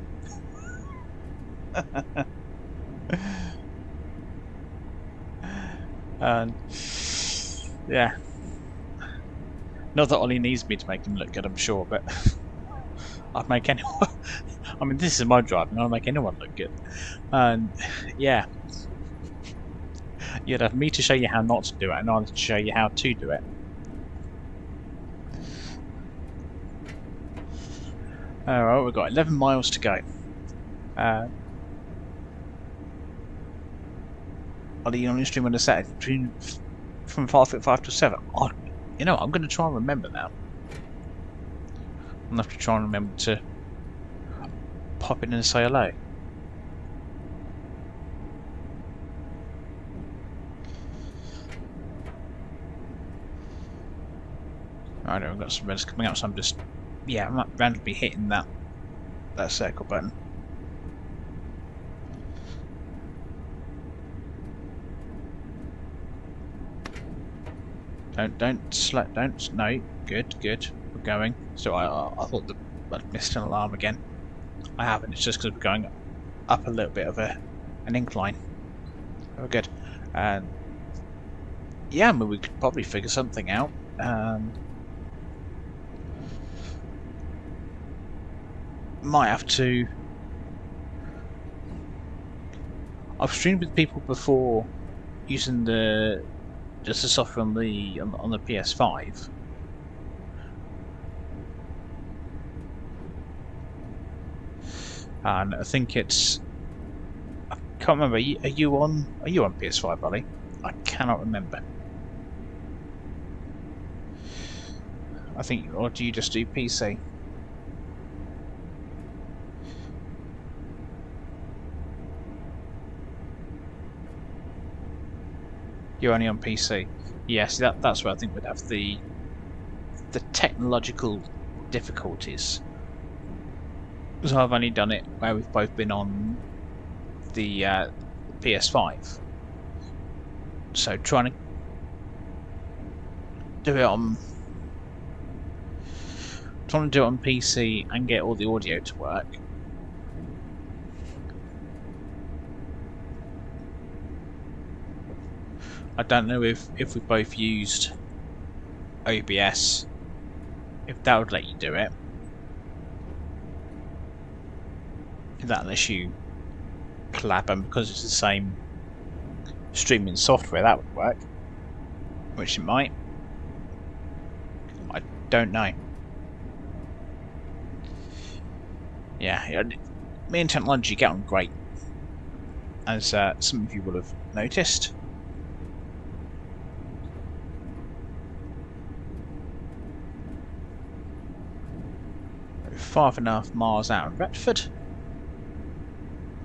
And yeah, not that Ollie needs me to make him look good, I'm sure, but I'd make anyone. I mean, this is my driving. I'll make anyone look good. And yeah, you'd have me to show you how not to do it, and I'll show you how to do it. Alright, we've got 11 miles to go. Ollie, you only stream on a Saturday from 5 to 7. Oh, you know, I'm going to try and remember now. I'm going to have to try and remember to pop in and say hello. I know I've got some reds coming up, so I'm just, yeah, I'm randomly hitting that circle button. No, good, we're going. So I thought that I'd missed an alarm again. I haven't, it's just because we're going up a little bit of an incline. Oh, good. And yeah, I mean, we could probably figure something out. Might have to. I've streamed with people before using just the software on the PS5. And I think it's. I can't remember. Are you on PS5, Ollie? I cannot remember. I think, or do you just do PC? You're only on PC. Yes, that's where I think we'd have the technological difficulties. Because I've only done it where we've both been on the PS5. So trying to do it on PC and get all the audio to work. I don't know if we both used OBS, if that would let you do it. If that lets you collab, and because it's the same streaming software, that would work. Which it might. I don't know. Yeah, me and technology get on great, as some of you will have noticed. We're 5.5 miles out of Retford.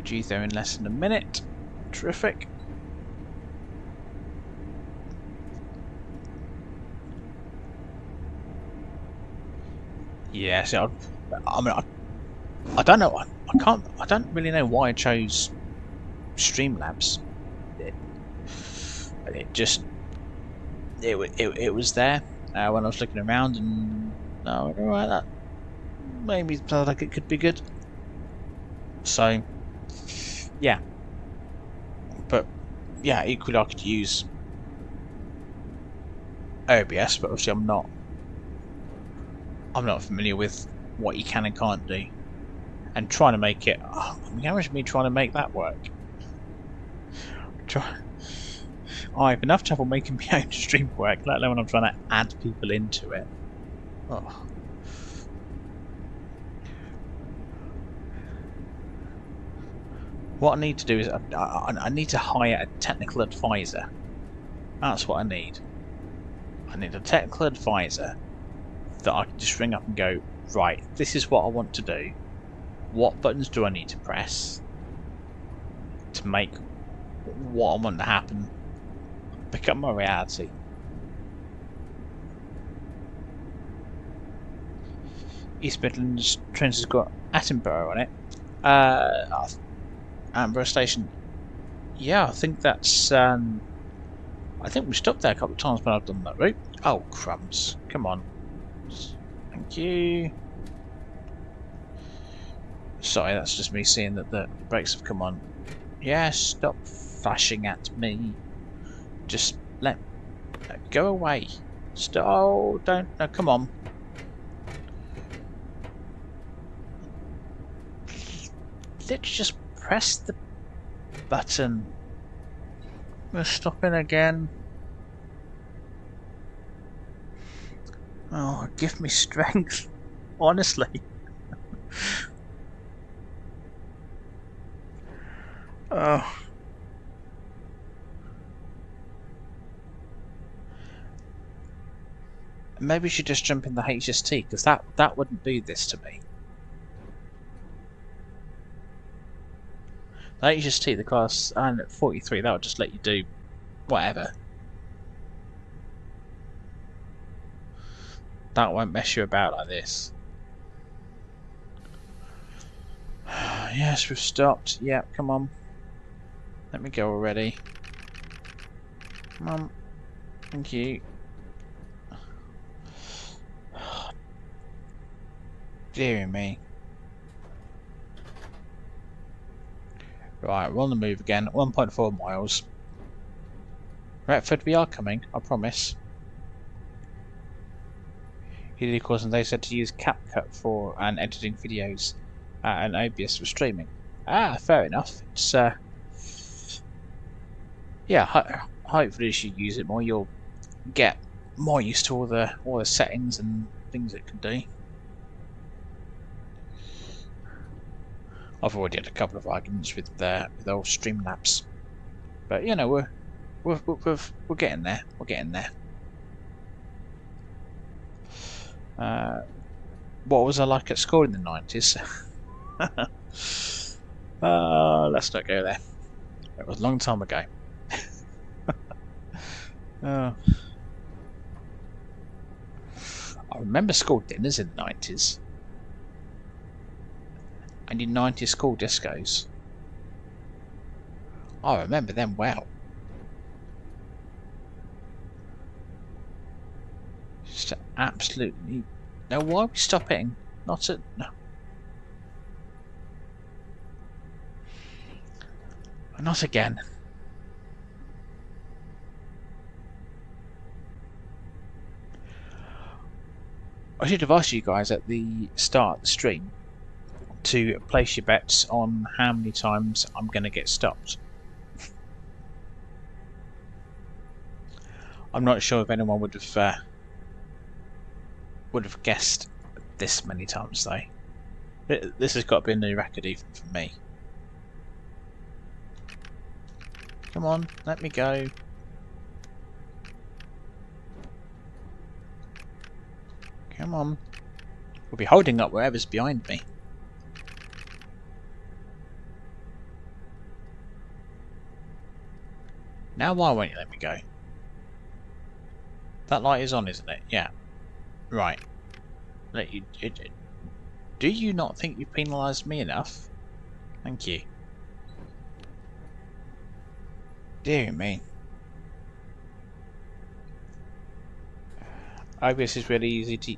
Due there in less than a minute. Terrific. Yeah, so I mean, I don't know. I don't really know why I chose Streamlabs. It was there when I was looking around, and alright, that maybe sounds like it could be good. So yeah, but yeah, equally I could use OBS, but obviously I'm not familiar with what you can and can't do, and trying to make it. I mean, how much of me trying to make that work? I have enough trouble making my own stream work, let alone when I'm trying to add people into it. Oh. What I need to do is I need to hire a technical advisor. That's what I need. I need a technical advisor that I can just ring up and go, right, this is what I want to do. What buttons do I need to press to make what I want to happen become a reality? East Midlands Trent has got Attenborough on it. Attenborough Station. Yeah, I think that's. I think we stopped there a couple of times when I've done that route. Oh, crumbs. Come on. Thank you. Sorry, that's just me seeing that the brakes have come on. Yeah, stop flashing at me. Just go away. Stop. Oh, don't. No, come on. Let's just press the button. We're stopping again. Oh, give me strength. Honestly. Oh. Maybe we should just jump in the HST, because that wouldn't do this to me. The HST, the class, and at 43, that would just let you do whatever. That won't mess you about like this. Yes, we've stopped. Yep, come on. Let me go already. Come on. Thank you. Dear me. Right, we're on the move again. 1.4 miles. Retford, we are coming, I promise. He of course, and they said to use CapCut for and editing videos and OBS for streaming. Ah, fair enough. It's yeah. Hopefully, as you use it more, you'll get more used to all the settings and things it can do. I've already had a couple of arguments with old Streamlabs, but you know we're getting there. We're getting there. What was I like at school in the 90s? Let's not go there. It was a long time ago. I remember school dinners in the 90s. And in 90s school discos. I remember them well. Just absolutely. No, why are we stopping? Not at. No. Not again. I should have asked you guys at the start of the stream to place your bets on how many times I'm going to get stopped. I'm not sure if anyone would have guessed this many times though. This has got to be a new record even for me. Come on, let me go. Come on. We'll be holding up wherever's behind me. Now why won't you let me go? That light is on, isn't it? Yeah. Right. Do you not think you've penalised me enough? Thank you. Dear me. OBS is really easy to...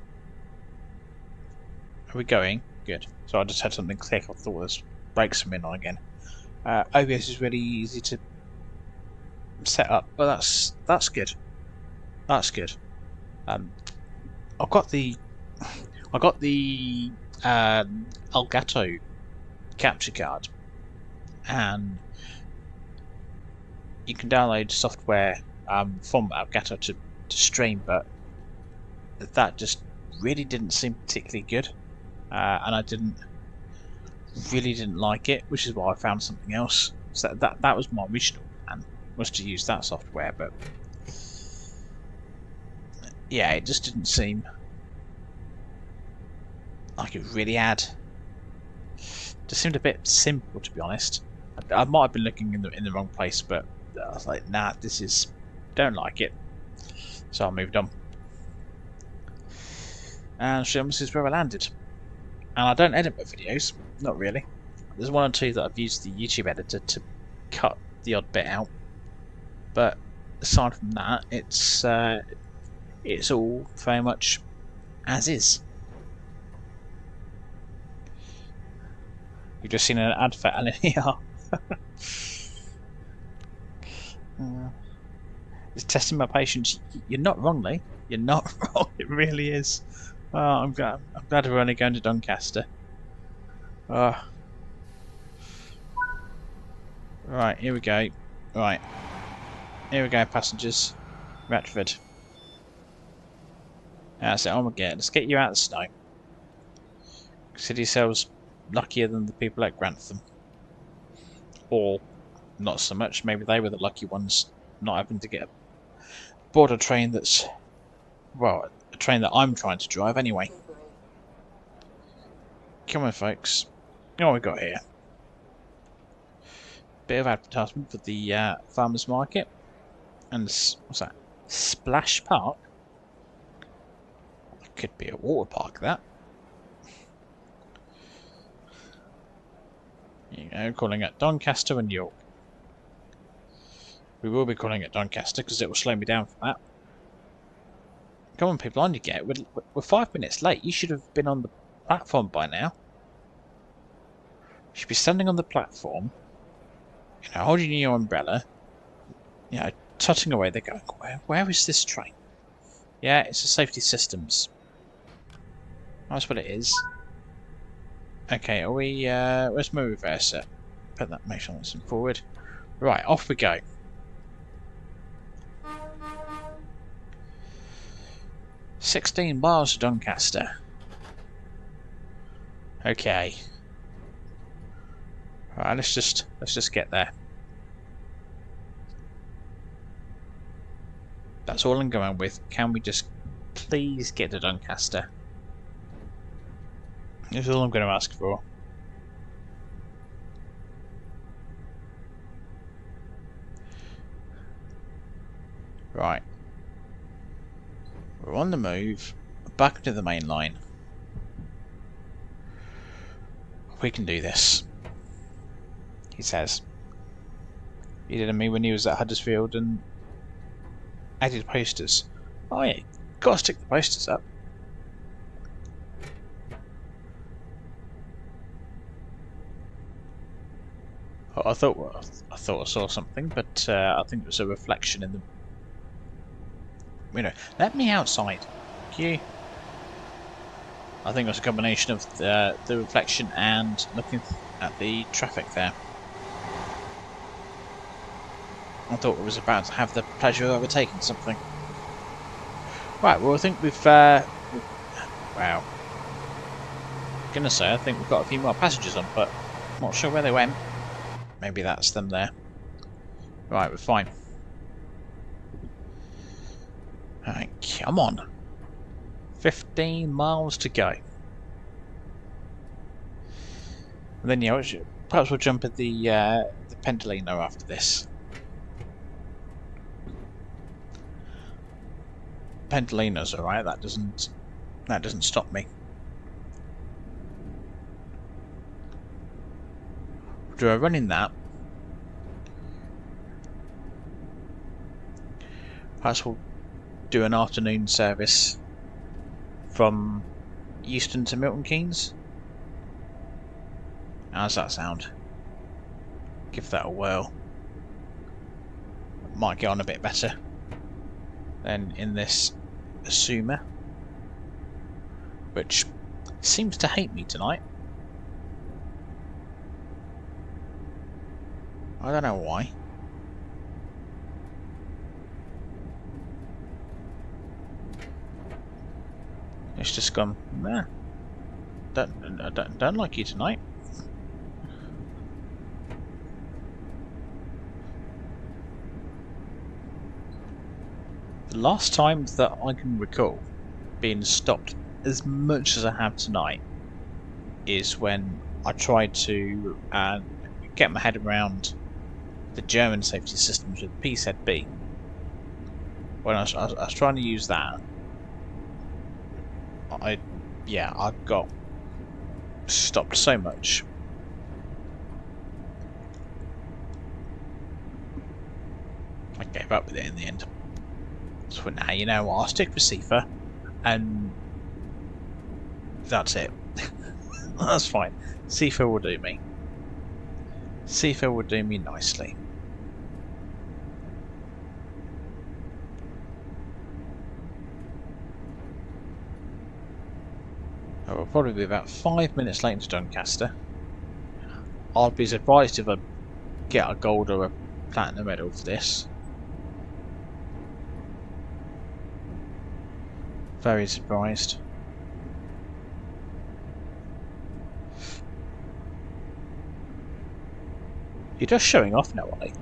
Are we going? Good. So I just had something click. I thought this brakes from in on again. OBS is really easy to set up. Well, that's good. That's good. I got the Elgato capture card, and you can download software from Elgato to stream, but that just really didn't seem particularly good, and I really didn't like it, which is why I found something else. So that was my original plan, was to use that software, but yeah, it just didn't seem like it really had. It just seemed a bit simple, to be honest. I might have been looking in the wrong place, but I was like, nah, don't like it. So I moved on. And this is where I landed. And I don't edit my videos, not really. There's one or two that I've used the YouTube editor to cut the odd bit out, but aside from that, it's all very much as is. You've just seen an ad for LNER. It's testing my patience. You're not wrong, Lee. You're not wrong. It really is. Oh, I'm glad we're only going to Doncaster. Right, here we go. Right, here we go, passengers. Retford. That's it. Oh my god, let's get you out of the snow. Consider yourselves luckier than the people at Grantham. Or not so much. Maybe they were the lucky ones, not having to get aboard a train that's, well, a train that I'm trying to drive anyway. Come on, folks. What have we got here? Bit of advertisement for the farmers market. And what's that? Splash Park? It could be a water park, that. You know, calling it Doncaster and York. We will be calling it Doncaster because it will slow me down for that. Come on, people, on you get. We're 5 minutes late. You should have been on the platform by now. You should be standing on the platform, you know, holding your umbrella, you know, tutting away. They're going, where is this train? Yeah, it's the safety systems. That's what it is. Okay, are we, where's my reverser? Put that, make sure that's forward. Right, off we go. "16 miles to Doncaster." Okay. Right, let's just get there. That's all I'm going with. Can we just please get to Doncaster? That's all I'm going to ask for. Right. We're on the move. Back to the main line. We can do this, he says. He did to me when he was at Huddersfield and added posters. Oh yeah, Gotta stick the posters up. Oh, I thought I saw something, but I think it was a reflection in the window. Let me outside. Thank you. I think it was a combination of the reflection and looking at the traffic there. I thought it was about to have the pleasure of overtaking something. Right, well I think we've wow. Gonna say I think we've got a few more passengers on, but I'm not sure where they went. Maybe that's them there. Right, we're fine. Alright, come on. 15 miles to go. And then yeah, perhaps we'll jump at the Pendolino after this. Pendolino's alright, that doesn't stop me. Do I run in that? Perhaps we'll do an afternoon service from Euston to Milton Keynes. How's that sound? Give that a whirl. Might get on a bit better than in this Azuma, which seems to hate me tonight. I don't know why. It's just gone, nah, don't like you tonight. The last time that I can recall being stopped as much as I have tonight is when I tried to get my head around the German safety systems with PZB. When I was trying to use that, I got stopped so much. I gave up with it in the end. So now, you know what, I'll stick with CIFA, and that's it. That's fine. CIFA will do me. CIFA will do me nicely. I will probably be about 5 minutes late to Doncaster. I'd be surprised if I get a gold or a platinum medal for this. Very surprised. You're just showing off now, Ollie.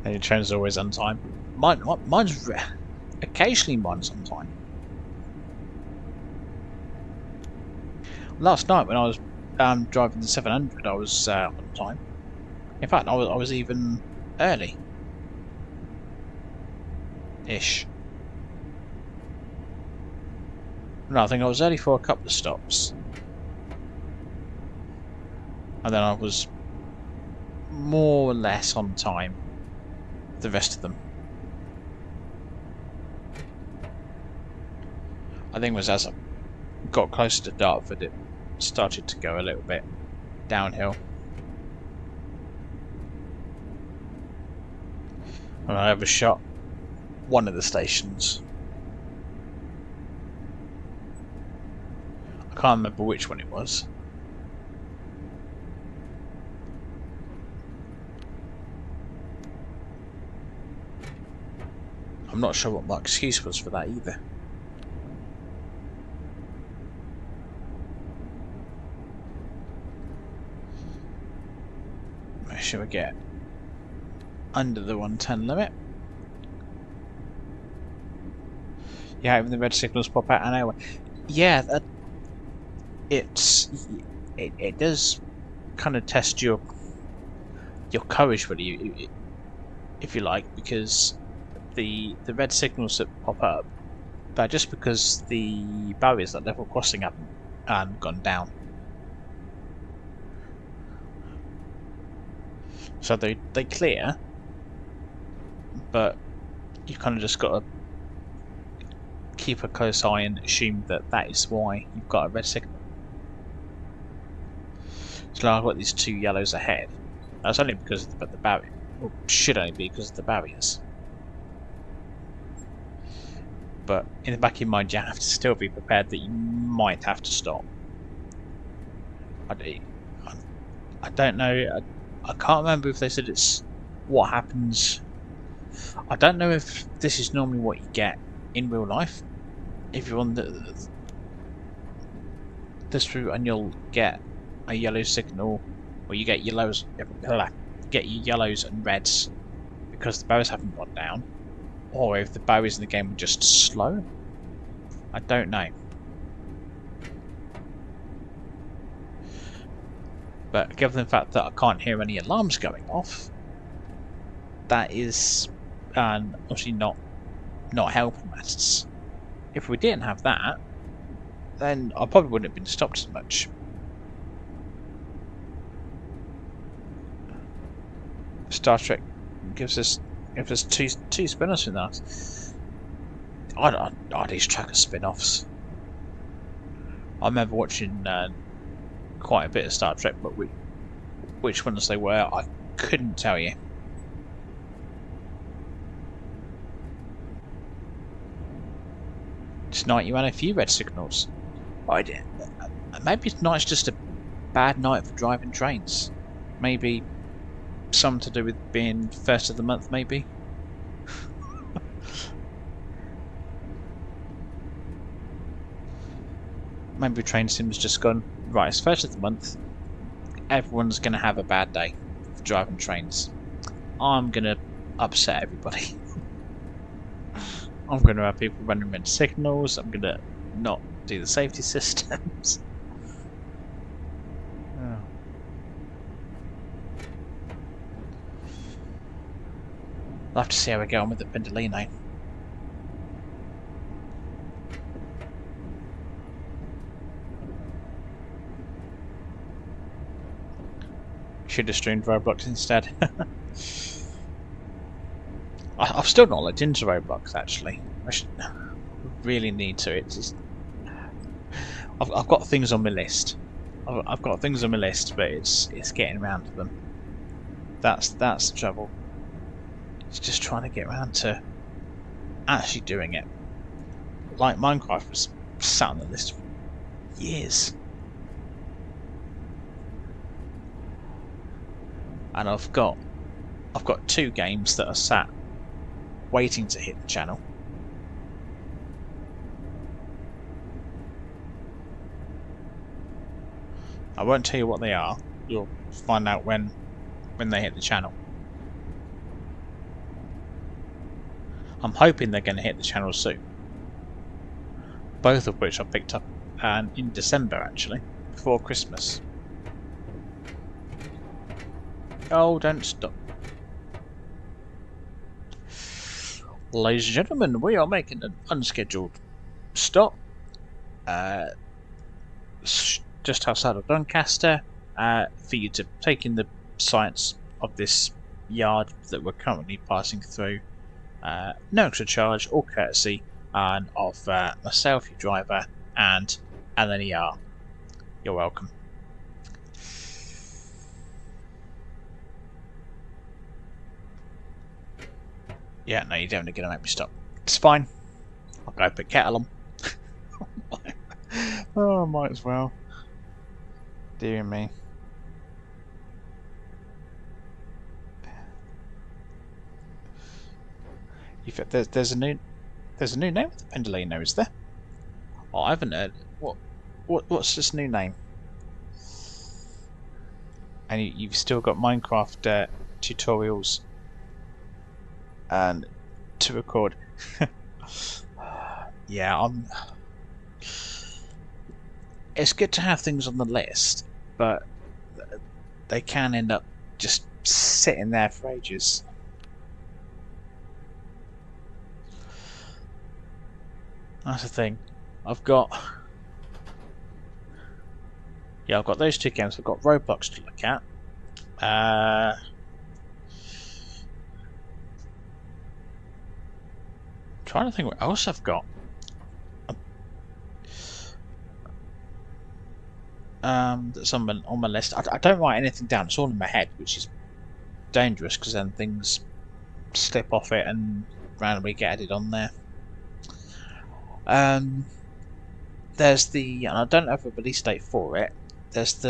And your train's always on time. Mine's occasionally mine's on time. Last night when I was driving the 700, I was on time. In fact, I was even early. Ish. No, I think I was early for a couple of stops. And then I was more or less on time the rest of them. I think it was as I got closer to Dartford it started to go a little bit downhill. And I overshot one of the stations. I can't remember which one it was. I'm not sure what my excuse was for that either. Where should we get? Under the 110 limit. Yeah, even the red signals pop out an hour. Yeah, it does kind of test your courage, really, if you like, because the red signals that pop up, they're just because the barriers at level crossing haven't gone down. So they clear, but you've kind of just got to keep a close eye and assume that that is why you've got a red signal. So now I've got these 2 yellows ahead. That's only because of the barrier. Or should only be because of the barriers. But in the back of your mind, you have to still be prepared that you might have to stop. I don't know. I can't remember if they said it's what happens. I don't know if this is normally what you get in real life. If you're on this route and you'll get a yellow signal, or you get yellows, get your yellows and reds because the barriers haven't gone down, or if the barriers in the game are just slow. I don't know. But given the fact that I can't hear any alarms going off, that is obviously not helping matters. If we didn't have that, then I probably wouldn't have been stopped as much. Star Trek gives us two spin-offs in that. Are these tracker spin-offs? I remember watching quite a bit of Star Trek, but which ones they were, I couldn't tell you. Tonight you had a few red signals. Maybe tonight's just a bad night for driving trains. Maybe some to do with being first of the month, maybe. Maybe Train Sim's just gone, right, it's first of the month. Everyone's going to have a bad day for driving trains. I'm going to upset everybody. I'm going to have people running red signals. I'm going to not do the safety systems. Oh. I'll have to see how we go on with the Pendolino. Should have streamed Roblox instead. I've still not looked into Roblox actually. I really need to. It's just, I've got things on my list. I've got things on my list, but it's getting around to them. That's the trouble. It's just trying to get around to actually doing it. Like Minecraft was sat on the list for years. And I've got 2 games that are sat waiting to hit the channel. I won't tell you what they are. You'll find out when they hit the channel. I'm hoping they're going to hit the channel soon. Both of which I picked up in December actually, before Christmas. Oh, don't stop. Ladies and gentlemen, we are making an unscheduled stop just outside of Doncaster for you to take in the sights of this yard that we're currently passing through. No extra charge or courtesy of myself, your driver, and LNER. You're welcome. Yeah, no, you don't need to make me stop. It's fine. I'll go put kettle on. Oh, might as well. Dear me. There's a new name with the Pendolino, is there? Oh, I haven't heard. What's this new name? And you've still got Minecraft tutorials and to record. Yeah, it's good to have things on the list, but they can end up just sitting there for ages. That's the thing. I've got those 2 games. I've got Roblox to look at. trying to think what else I've got. That's on my list. I don't write anything down. It's all in my head, which is dangerous because then things slip off it and randomly get added on there. There's and I don't have a release date for it. It's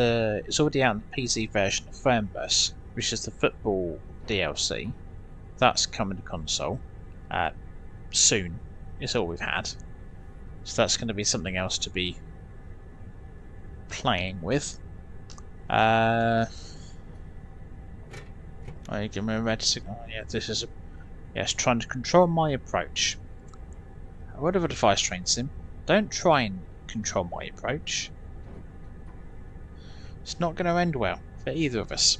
already out in the PC version of Fernbus, which is the football DLC. That's coming to console soon. It's all we've had. So that's going to be something else to be playing with. I give me a red signal. Yeah, this is yes, trying to control my approach. A word of advice, Train Sim: don't try and control my approach. It's not going to end well for either of us.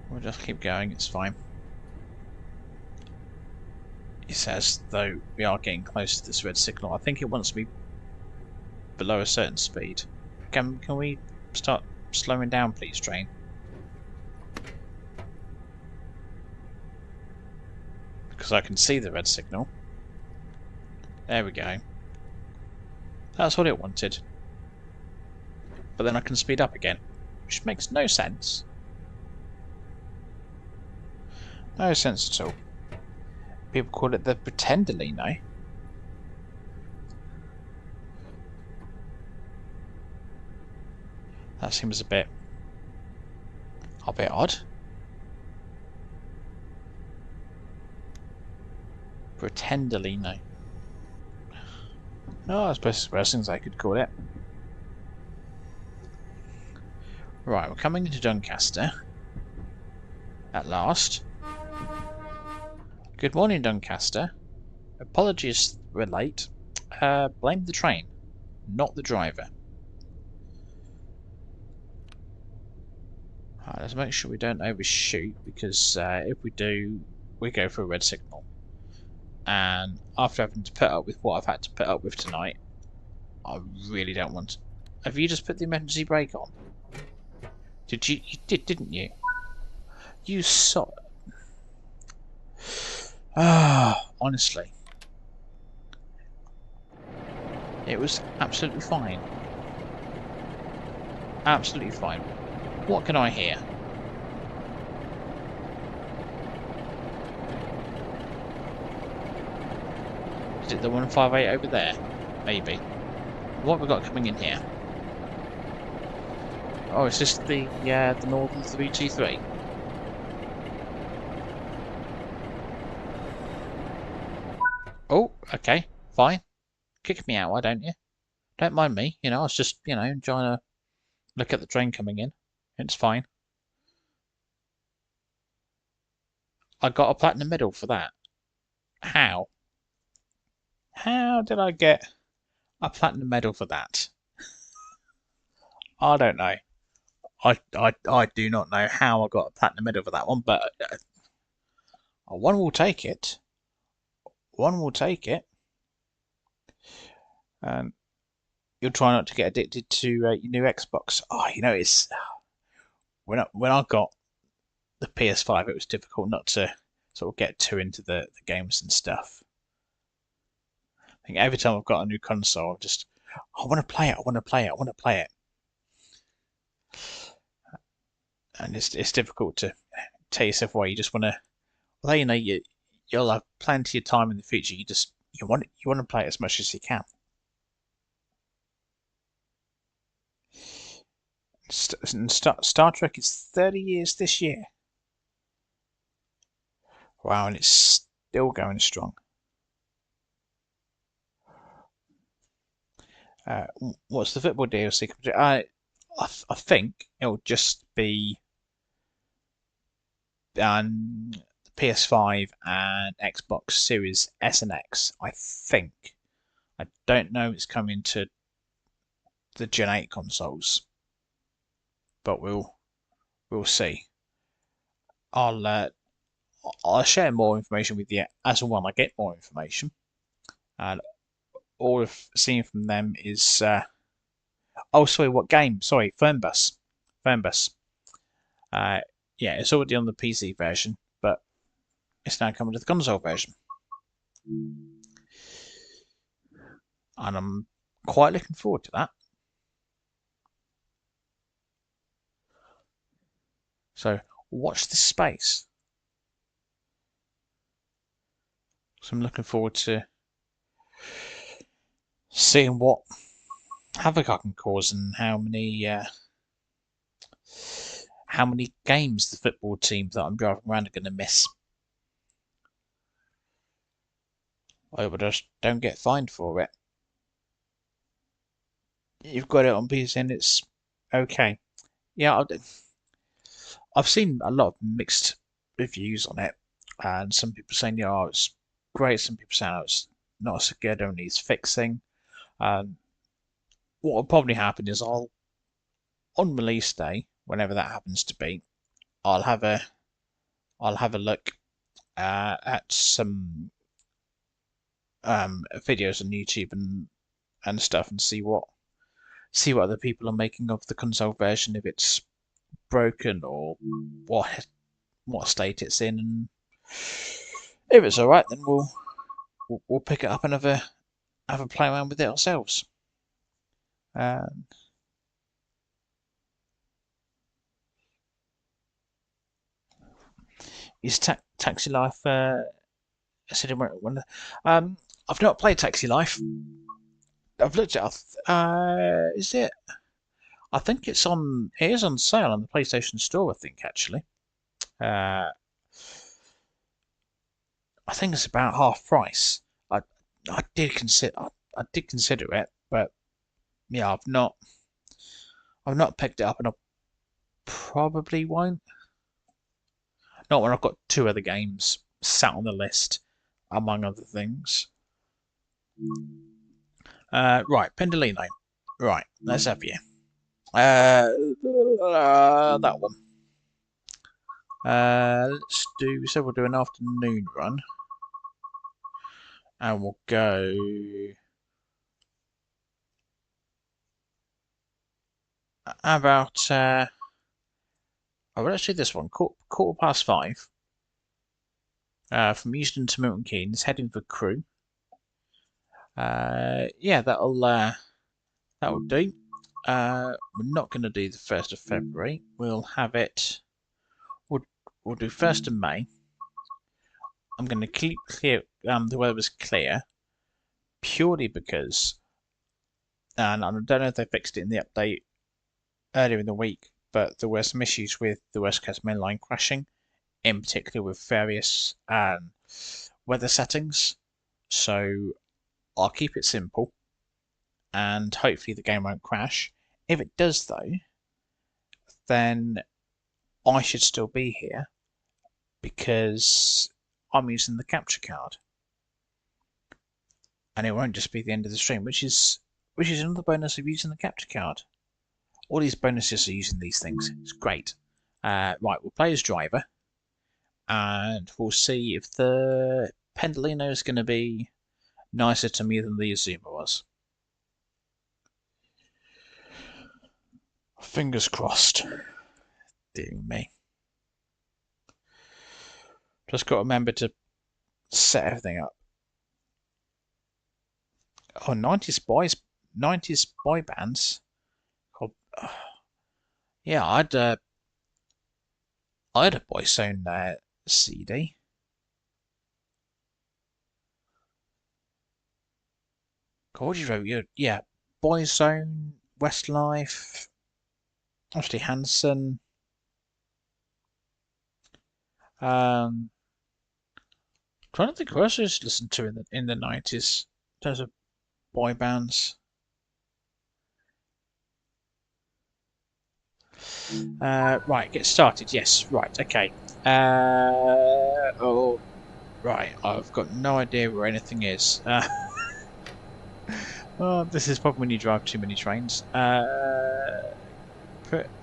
We'll just keep going. It's fine. It says, though, we are getting close to this red signal. I think it wants me below a certain speed. Can we start slowing down, please, train? Because I can see the red signal. There we go. That's what it wanted. But then I can speed up again, which makes no sense. No sense at all. People call it the Pendolino. That seems a bit odd. Pendolino. Oh, I suppose it's worse things I could call it. Right, we're coming into Doncaster. At last. Good morning, Doncaster. Apologies we're late. Blame the train, not the driver. Alright, let's make sure we don't overshoot, because if we do, we go for a red signal. And after having to put up with what I've had to put up with tonight, I really don't want to. Have you just put the emergency brake on? Did you? You did, didn't you? You saw. Ah, honestly. It was absolutely fine. Absolutely fine. What can I hear? Is it the 158 over there? Maybe. What have we got coming in here? Oh, it's just the Northern 323. Oh, okay, fine. Kick me out, why don't you? Don't mind me, I was just, trying to look at the train coming in. It's fine. I got a platinum medal for that. How? How did I get a platinum medal for that? I don't know. I do not know how I got a platinum medal for that one, but one will take it. One will take it. You'll try not to get addicted to your new Xbox. Oh, it's when I got the PS5, it was difficult not to sort of get too into the games and stuff. I think every time I've got a new console, I want to play it. I want to play it. I want to play it. And it's difficult to tell yourself why you just want to. Although you'll have plenty of time in the future. You want to play it as much as you can. Star Trek is 30 years this year. Wow, and it's still going strong. What's the football DLC? I think it'll just be PS5 and Xbox Series S and X. I think. I don't know if it's coming to the Gen 8 consoles, but we'll see. I'll share more information with you as and when I get more information. And all I've seen from them is oh, sorry, what game? Sorry, Fernbus. Uh, yeah, it's already on the PC version, but it's now coming to the console version, and I'm quite looking forward to that. So watch this space. So I'm looking forward to seeing what havoc I can cause and how many games the football team that I'm driving around are going to miss. I hope I just don't get fined for it. You've got it on PC and it's okay. Yeah, I've seen a lot of mixed reviews on it, and some people saying, "Yeah, oh, it's great." Some people saying, "Oh, it's not so good, only needs fixing." Um, what will probably happen is on release day, whenever that happens to be, I'll have a I'll have a look at some videos on YouTube and stuff and see what other people are making of the console version, if it's broken or what state it's in, and if it's all right, then we'll pick it up and have a play around with it ourselves. Um, is Taxi Life? I said one. I've not played Taxi Life. I've looked at. Is it? I think it's on. It is on sale on the PlayStation Store. I think actually. Uh, I think it's about half price. I I did consider. I did consider it, but yeah, I've not picked it up, and I probably won't. Not when I've got two other games sat on the list, among other things. Right, Pendolino. Right, let's have you. That one. Let's do. So we'll do an afternoon run, and we'll go. How about? Oh, well, let's do this one. Quarter past 5. From Euston to Milton Keynes, heading for Crewe. Yeah, that'll do. We're not going to do the 1st of February. We'll have it. We'll do 1st of May. I'm going to keep clear. The weather was clear, purely because, and I don't know if they fixed it in the update earlier in the week, but there were some issues with the West Coast Main Line crashing, in particular with various weather settings. So I'll keep it simple, and hopefully the game won't crash. If it does, though, then I should still be here because I'm using the capture card, and it won't just be the end of the stream, which is another bonus of using the capture card. All these bonuses are using these things. It's great. Right, we'll play as driver, and we'll see if the Pendolino is going to be nicer to me than the Azuma was. Fingers crossed. Dear me. Just got to remember to set everything up. Oh, 90s boy bands. God, yeah, I had a Boyzone CD. God, what did you wrote? Yeah, Boyzone, Westlife, Ashley Hansen. Trying to think who else I used to listen to in the 90s in terms of boy bands. Right, get started. Yes, right, okay. Oh, right. I've got no idea where anything is. Oh, this is probably when you drive too many trains. No,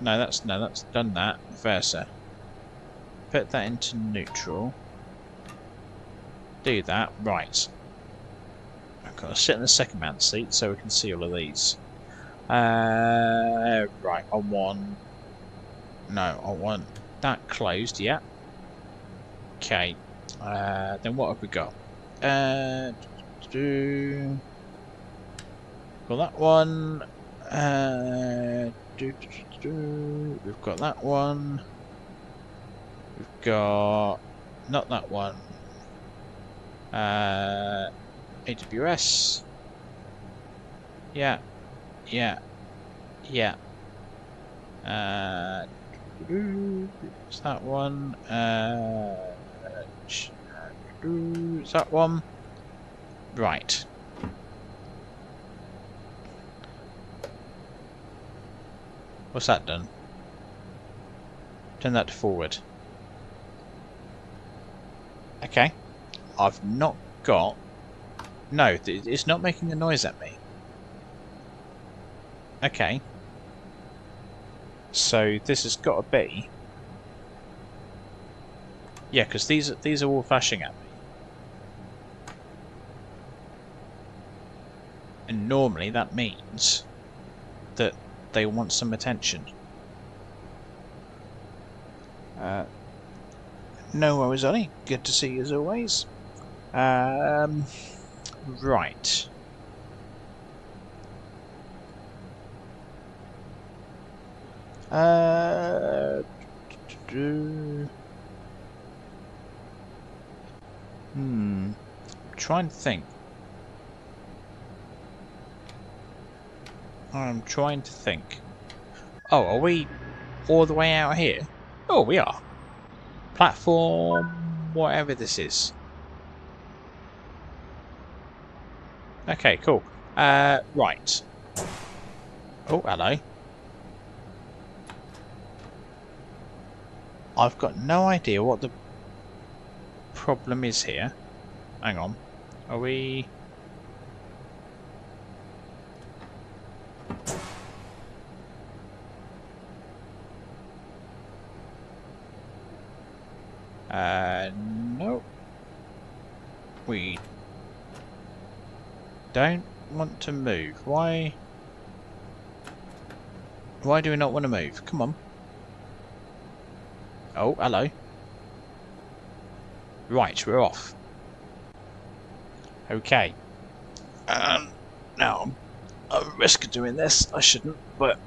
that's done that. Versa. Put that into neutral. Do that. Right. I've got to sit in the second man seat so we can see all of these. Right, I want... No, I want That closed, yeah. Okay. Then what have we got? Got that one. We've got that one. We've got not that one. AWS. Yeah. Yeah. Yeah. It's that one. Is that one? Right. What's that done? Turn that to forward. Okay. I've not got... No, it's not making a noise at me. Okay. So this has got to be... Yeah, because these are all flashing at me. And normally that means that they want some attention. No worries, Ollie. Good to see you as always. Right. I'm trying to think. I'm trying to think. Oh, are we all the way out here? Oh, we are. Platform, whatever this is. Okay, cool. Right. Oh, hello. I've got no idea what the problem is here. Hang on. Are we... no. We don't want to move. Why do we not want to move? Come on. Oh, hello. Right, we're off. Okay. Now, I'm at risk of doing this. I shouldn't, but...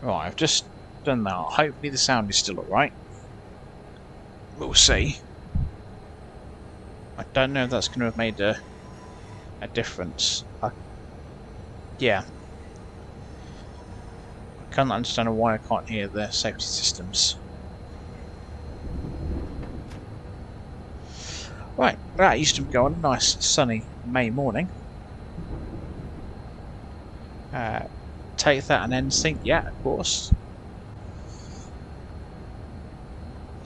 Right, I've just done that. Hopefully the sound is still alright. We'll see. I don't know if that's going to have made a difference. Yeah. I can't understand why I can't hear the safety systems. Right, that used to go on a nice sunny May morning. Take that and then sync, yeah, of course.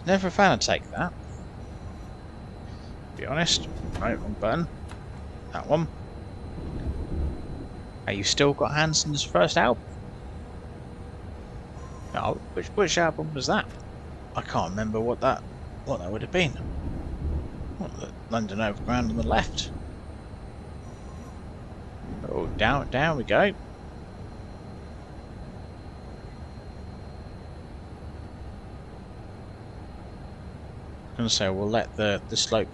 Never a fan of take that. To be honest. Right, wrong button. That one. Hey, you still got Hanson's first album? Oh, which album was that? I can't remember what that would have been. What, the London Overground on the left? Oh, down we go. I'm gonna say we'll let the slope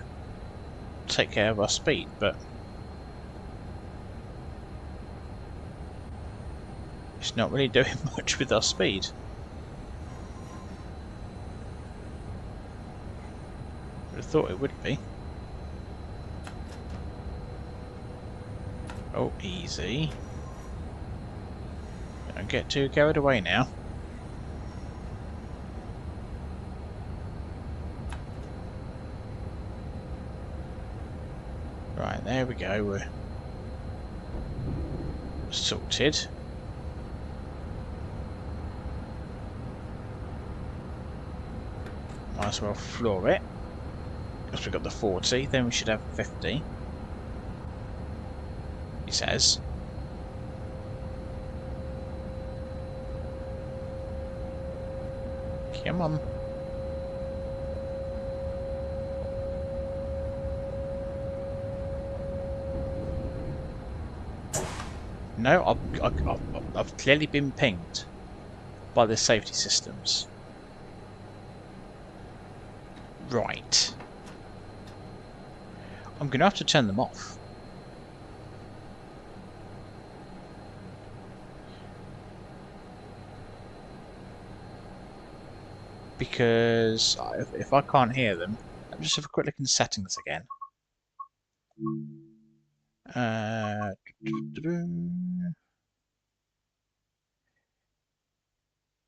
take care of our speed, but it's not really doing much with our speed. I would have thought it would be. Oh, easy. Don't get too carried away now. Right, there we go. We're sorted. Might as well floor it. Because we've got the 40, then we should have 50. He says. Come on. No, I've clearly been pinged. by the safety systems. Right. I'm going to have to turn them off. Because if I can't hear them, let me just have a quick look in the settings again.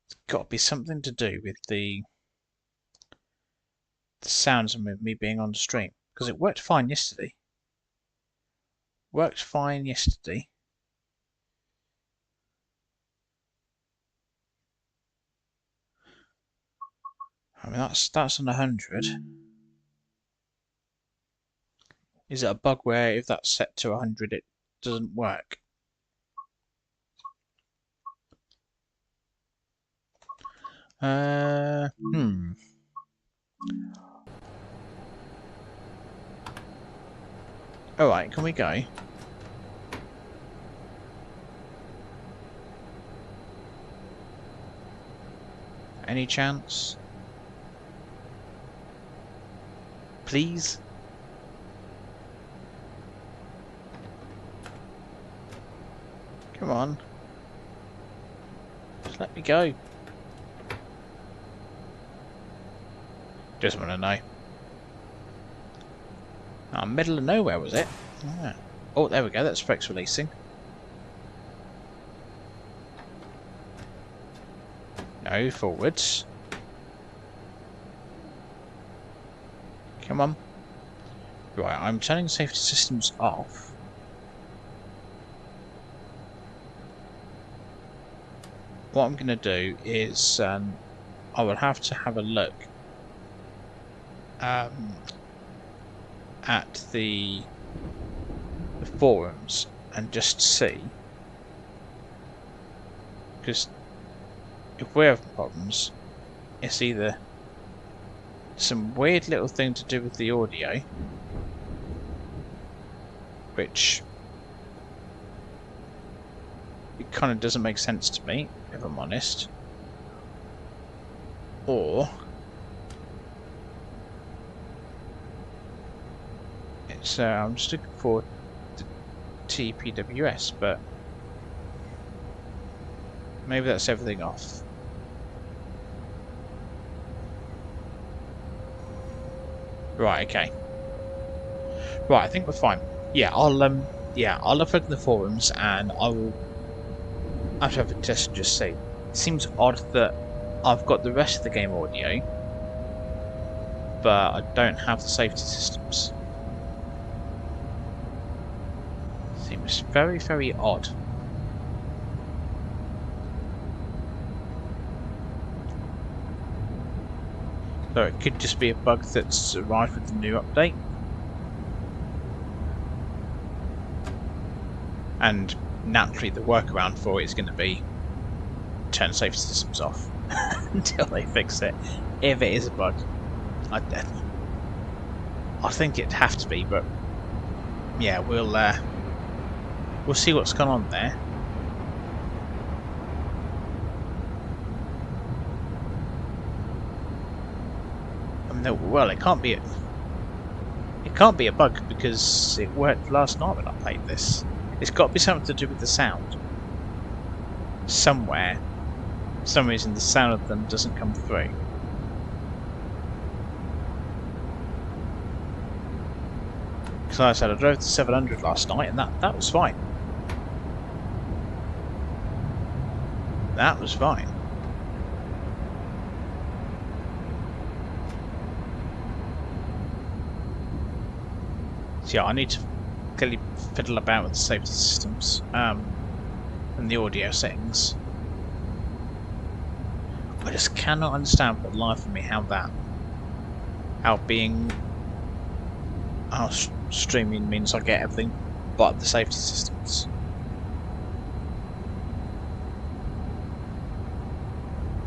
It's got to be something to do with the sounds and me being on the stream. Because it worked fine yesterday. I mean, that's on 100. Is it a bug where if that's set to 100 it doesn't work? Alright, can we go? Any chance? Please? Come on. Just let me go. Just want to know. Oh, middle of nowhere, was it? Yeah. Oh, there we go. That's Frex releasing. No, forwards. Come on. Right, I'm turning safety systems off. What I'm going to do is I will have to have a look at the forums and just see, because if we're having problems, it's either some weird little thing to do with the audio, which it kind of doesn't make sense to me, if I'm honest, or it's I'm just looking for the TPWS, but maybe that's everything off. Right, okay. Right, I think we're fine. Yeah, I'll have a look in the forums and I will have to have a test and just see. It seems odd that I've got the rest of the game audio, but I don't have the safety systems. Seems very, very odd. So it could just be a bug that's arrived with the new update. And naturally the workaround for it is going to be turn safety systems off until they fix it. If it is a bug. I think it'd have to be, but yeah, we'll see what's going on there. Well, it can't be a bug because it worked last night when I played this. It's got to be something to do with the sound. Somewhere, for some reason, the sound of them doesn't come through. Because like I said, I drove to 700 last night, and that was fine. That was fine. So yeah, I need to clearly fiddle about with the safety systems and the audio settings. I just cannot understand for the life of me how streaming means I get everything but the safety systems.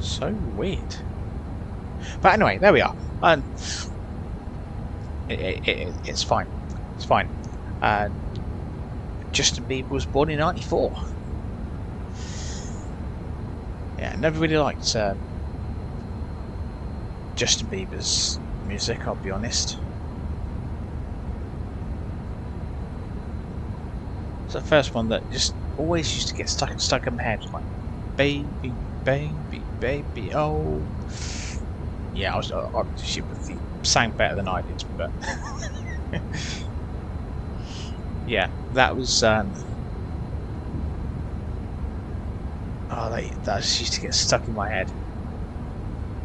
So weird. But anyway, there we are. It's fine. It's fine. Justin Bieber was born in '94. Yeah, I never really liked Justin Bieber's music, I'll be honest. It's the first one that just always used to get stuck in my head, like baby, baby, baby, oh. Yeah, she sang better than I did, but yeah, that was that just used to get stuck in my head.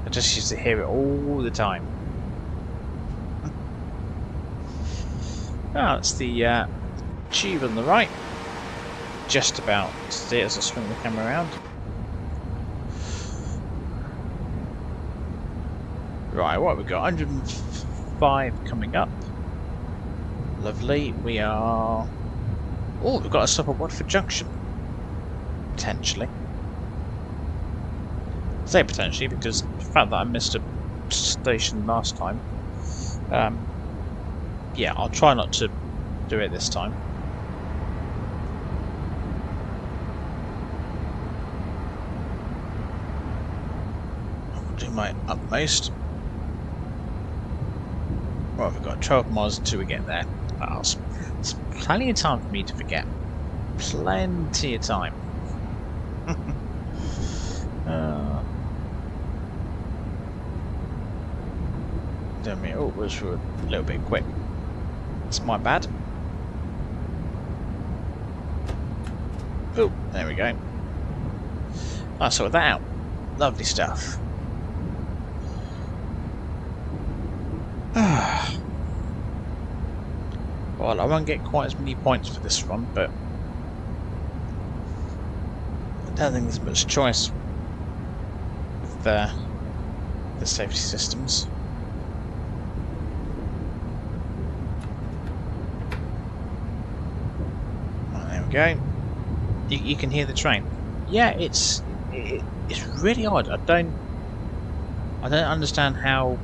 I just used to hear it all the time. That's the tube on the right. Just about to see it as I swing the camera around. Right, what have we got? 105 coming up. Lovely. We are... Oh, we've got to stop at Watford Junction. Potentially. I say potentially because the fact that I missed a station last time. Yeah, I'll try not to do it this time. I'll do my utmost. Right, we've got 12 miles until we get there. That's plenty of time for me to forget. Plenty of time. Damn it! Oh, was a little bit quick. It's my bad. Oh, there we go. I sorted that out. Lovely stuff. Well, I won't get quite as many points for this one, but I don't think there's much choice with the safety systems. Right, there we go. You can hear the train. Yeah, it's really odd. I don't understand how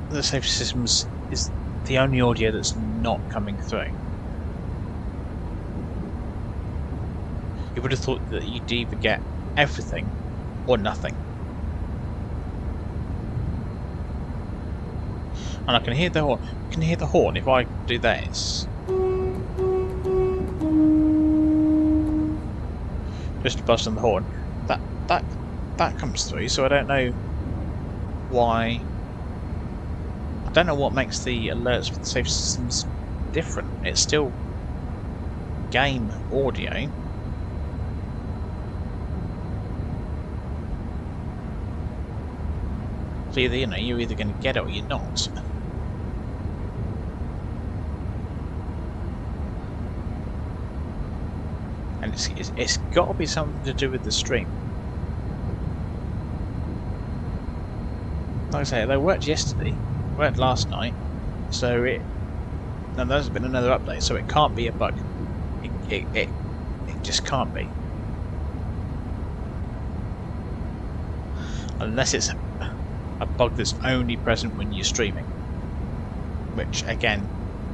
the safety systems is the only audio that's not coming through. You would have thought that you'd either get everything or nothing. And I can hear the horn. You can hear the horn if I do this. Just busting the horn. That comes through, so I don't know why. I don't know what makes the alerts for the safety systems different. It's still game audio. So either, you're either going to get it or you're not. And it's got to be something to do with the stream. Like I say, they worked yesterday, worked last night, so and there's been another update, so it can't be a bug. It just can't be. Unless it's a bug that's only present when you're streaming, which again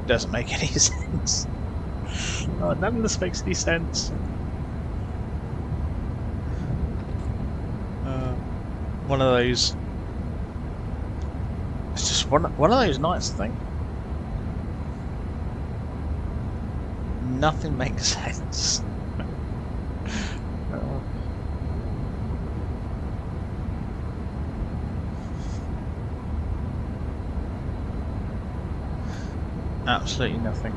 doesn't make any sense. Oh, none of this makes any sense. One of those. It's just one of those nights, I think. Nothing makes sense. Absolutely nothing.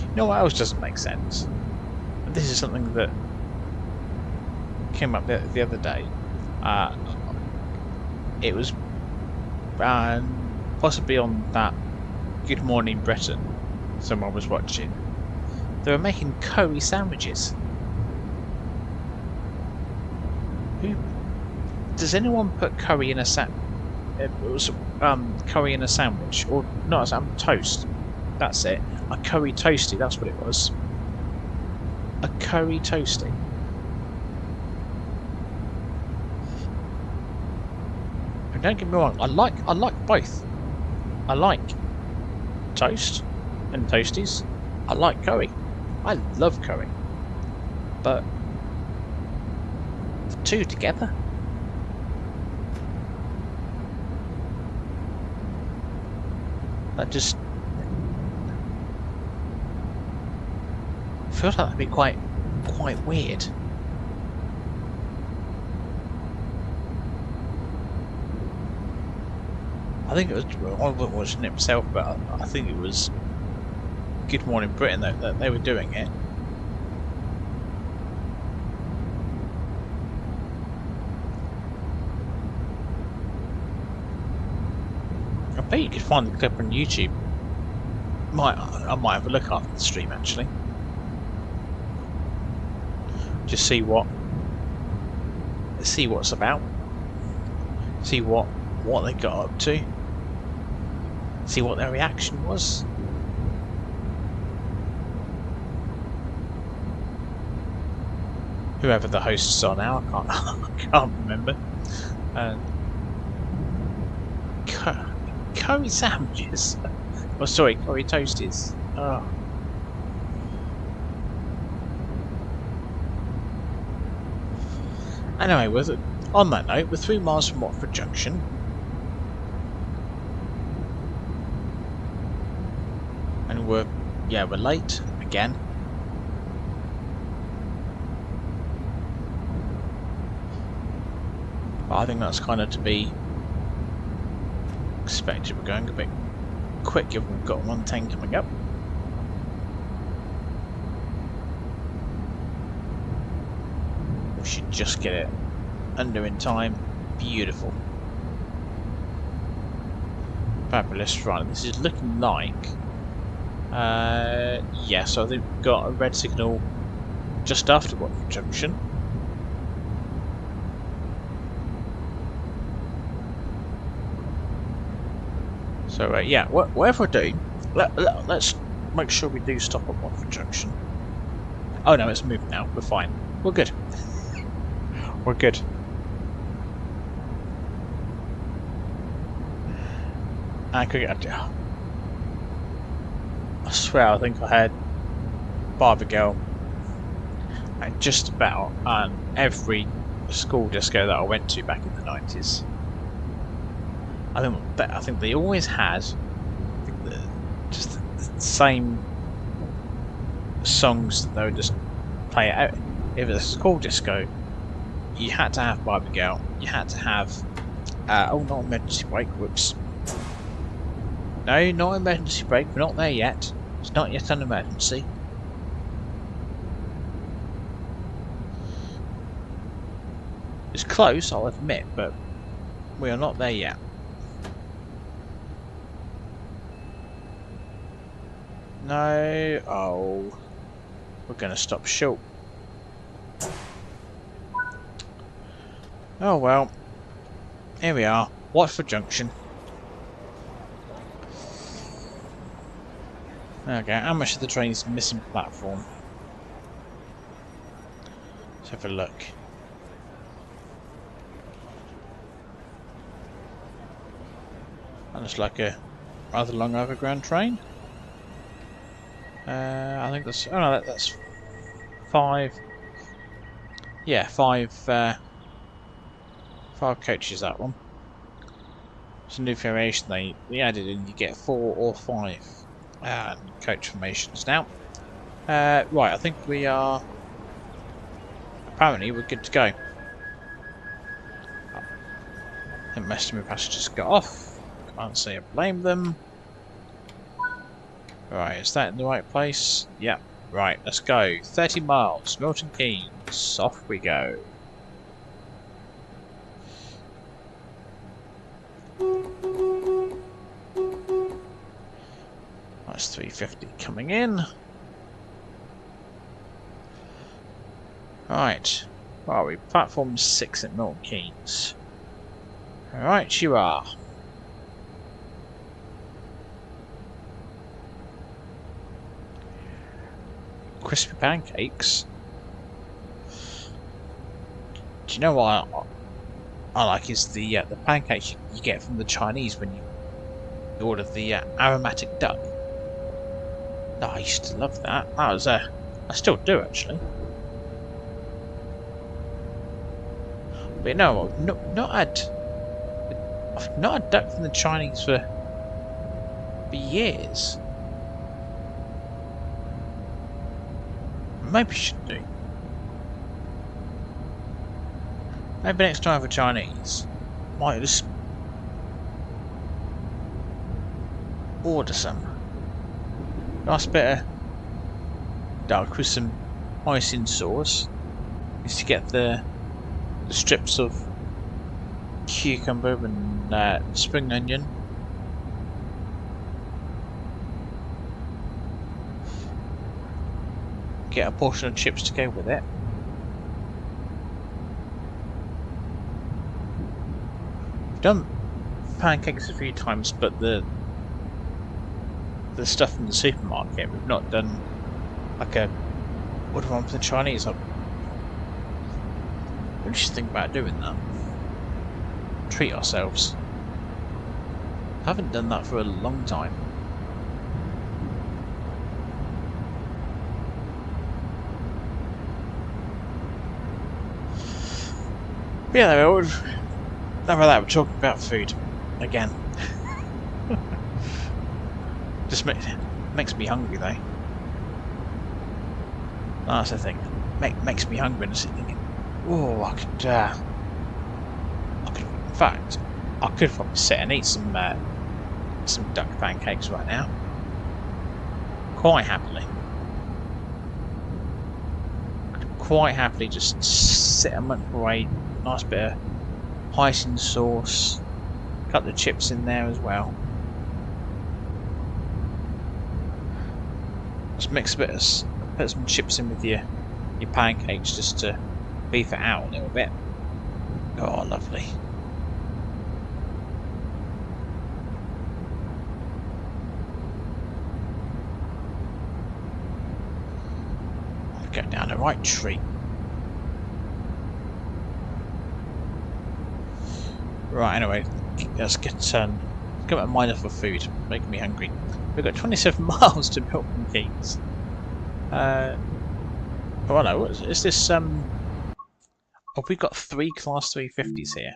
You know what else doesn't make sense? And this is something that came up the other day. It was possibly on that Good Morning Britain someone was watching. They were making curry sandwiches. Does anyone put curry in a curry in a sandwich, or not? Toast. That's it. A curry toasty. That's what it was. A curry toasty. And don't get me wrong. I like both. I like toast and toasties, I like curry. I love curry. But the two together? That just feels like that'd be quite weird. I think it was, well, I wasn't watching it myself, but I think it was Good Morning Britain that they were doing it. I bet you could find the clip on YouTube. I might have a look after the stream actually. Just see what's about. See what they got up to. See what their reaction was. Whoever the hosts are now, I can't remember. Curry sandwiches. Oh, sorry, curry toasties. Oh. Anyway, on that note, we're 3 miles from Watford Junction. And we're late again. But I think that's kind of to be expected. We're going a bit quick given we've got 110 coming up. We should just get it under in time. Beautiful. Fabulous. Right, this is looking like yeah, so I think we've got a red signal just after Watford Junction. So yeah, whatever we're doing, let's make sure we do stop at Watford Junction. Oh no, it's moved now. We're fine. We're good. We're good. I swear, I think I had Barbie Girl at just about every school disco that I went to back in the 90s. I think they always had just the same songs that they would just play out. If it was a school disco, you had to have Barbie Girl. You had to have oh, not Emergency Brake. Whoops. No, not Emergency Brake. We're not there yet. It's not yet an emergency. It's close, I'll admit, but we are not there yet. No, oh, we're going to stop short. Oh well, here we are, Watford Junction. Okay, how much of the train is missing platform? Let's have a look. That looks like a rather long overground train. I think that's, oh no, that's 5. Yeah, 5 coaches, that one. It's a new variation they added in. You get 4 or 5 coach formations now. Right, I think we are. Apparently, we're good to go. I think most of my passengers got off. Can't say I blame them. Right, is that in the right place? Yeah. Right, let's go. 30 miles, Milton Keynes. Off we go. That's 350 coming in. Right. Where are we? Platform 6 at Milton Keynes. Right, you are. Crispy pancakes. Do you know what I like is the pancakes you get from the Chinese when you order the aromatic duck. No, I used to love that. That was I still do actually. But no, I've not had duck from the Chinese for years. Maybe I should do. Maybe next time for Chinese, might just order some. Nice bit of duck with some icing sauce. Is to get the strips of cucumber and spring onion. Get a portion of chips to go with it. I've done pancakes a few times, but the stuff from the supermarket, we've not done like a order one for the Chinese. We should think about doing that. Treat ourselves. I haven't done that for a long time. But yeah, enough of that. We're talking about food again. Just makes me hungry though. That's the thing. Makes me hungry and sitting thinking, oh, I could. In fact, I could probably sit and eat some duck pancakes right now. Quite happily. Quite happily just sit and microwave. Nice bit of icing sauce. Cut the chips in there as well. Just mix a bit of, put some chips in with your pancakes just to beef it out a little bit. Oh, lovely. I'm going down the right tree. Right, anyway, let's get my mind off of food. Making me hungry. We've got 27 miles to Milton Keynes. Oh no, is this oh, we've got 3 Class 350s here.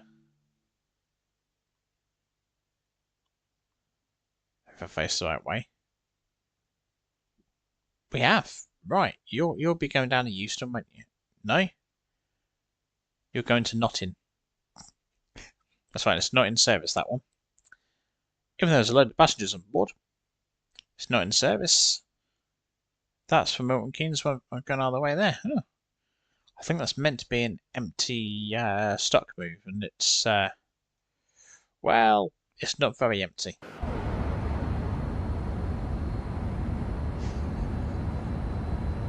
If I face the right way. We have. Right, you'll be going down to Euston, won't you? No? You're going to Notting. That's right, it's not in service, that one. Even though there's a load of passengers on board. It's not in service. That's for Milton Keynes, so I'm going all the way there. Oh. I think that's meant to be an empty stock move, and it's, well, it's not very empty.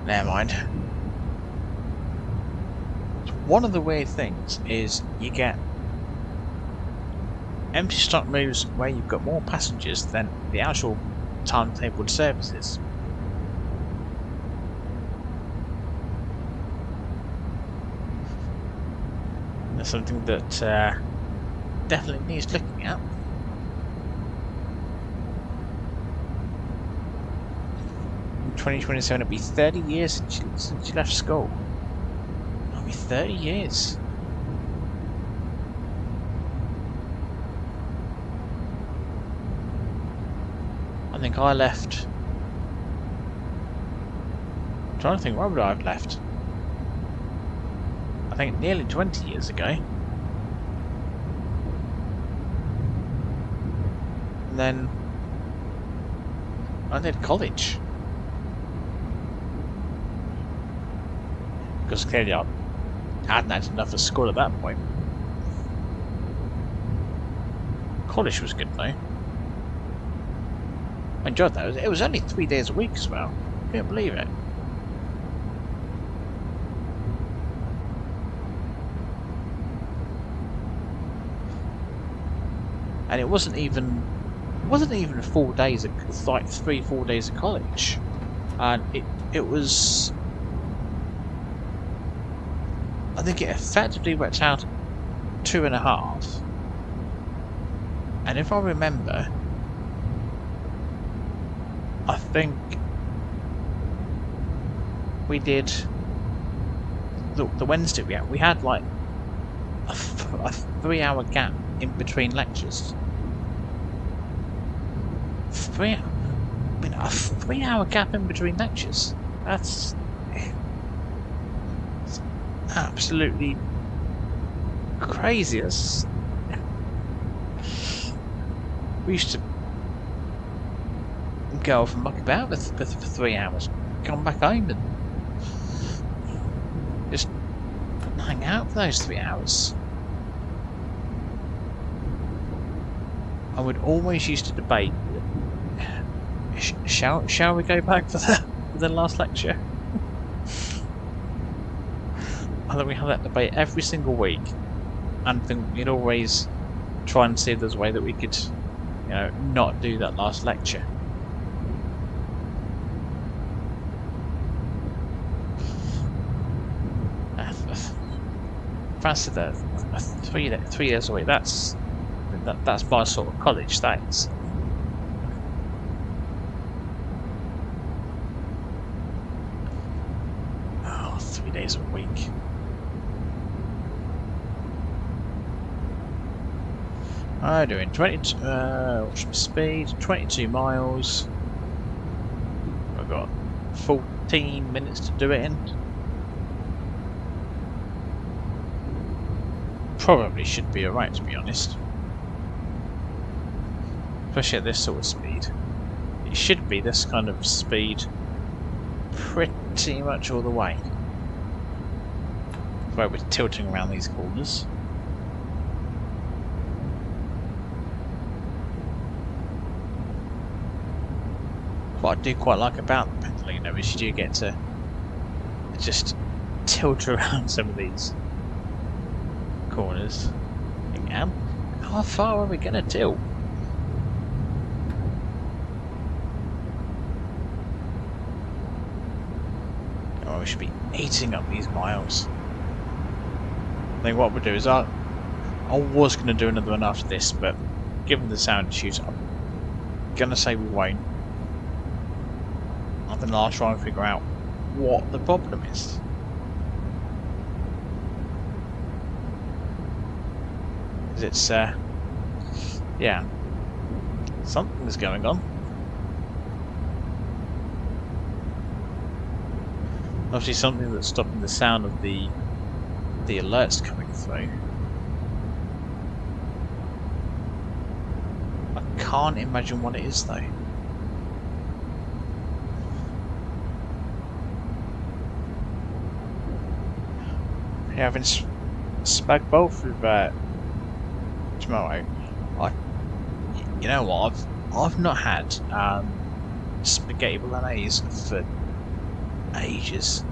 Never mind. One of the weird things is you get empty stock moves where you've got more passengers than the actual timetabled services. That's something that definitely needs looking at. In 2027 it'll be 30 years since you left school. It'll be 30 years. I think I left. I'm trying to think, where would I have left? I think nearly 20 years ago. And then I did college. Because clearly I hadn't had enough of school at that point. College was good though. I enjoyed that. It was only 3 days a week as well. I can't believe it. And it wasn't even 4 days. It was like 3-4 days of college, and it was. I think it effectively worked out 2.5. And if I remember, I think we did the Wednesday we had like a 3-hour gap in between lectures. I mean, a 3-hour gap in between lectures. That's absolutely crazy. We used to go off and muck about for 3 hours, come back home and just hang out for those 3 hours. I would always used to debate, shall we go back for the last lecture? I think we had that debate every single week, and I think we'd always try and see if there's a way that we could, not do that last lecture. Fancy that 3 years a week. That's my sort of college. That is. Oh, 3 days a week. I'm doing 22. What's my speed? 22 miles. I've got 14 minutes to do it in. Probably should be alright, to be honest. Especially at this sort of speed. It should be this kind of speed pretty much all the way. Where we're tilting around these corners. What I do quite like about the Pendolino is you do get to just tilt around some of these corners. How far are we going to tilt? Oh, we should be eating up these miles. I think what we'll do is I was going to do another one after this, but given the sound issues, I'm going to say we won't. I think I'll try and figure out what the problem is. It's yeah, something's going on. Obviously something that's stopping the sound of the alerts coming through. I can't imagine what it is though. You're having spag bowl for tomorrow. You know what? I've not had spaghetti bolognese for ages.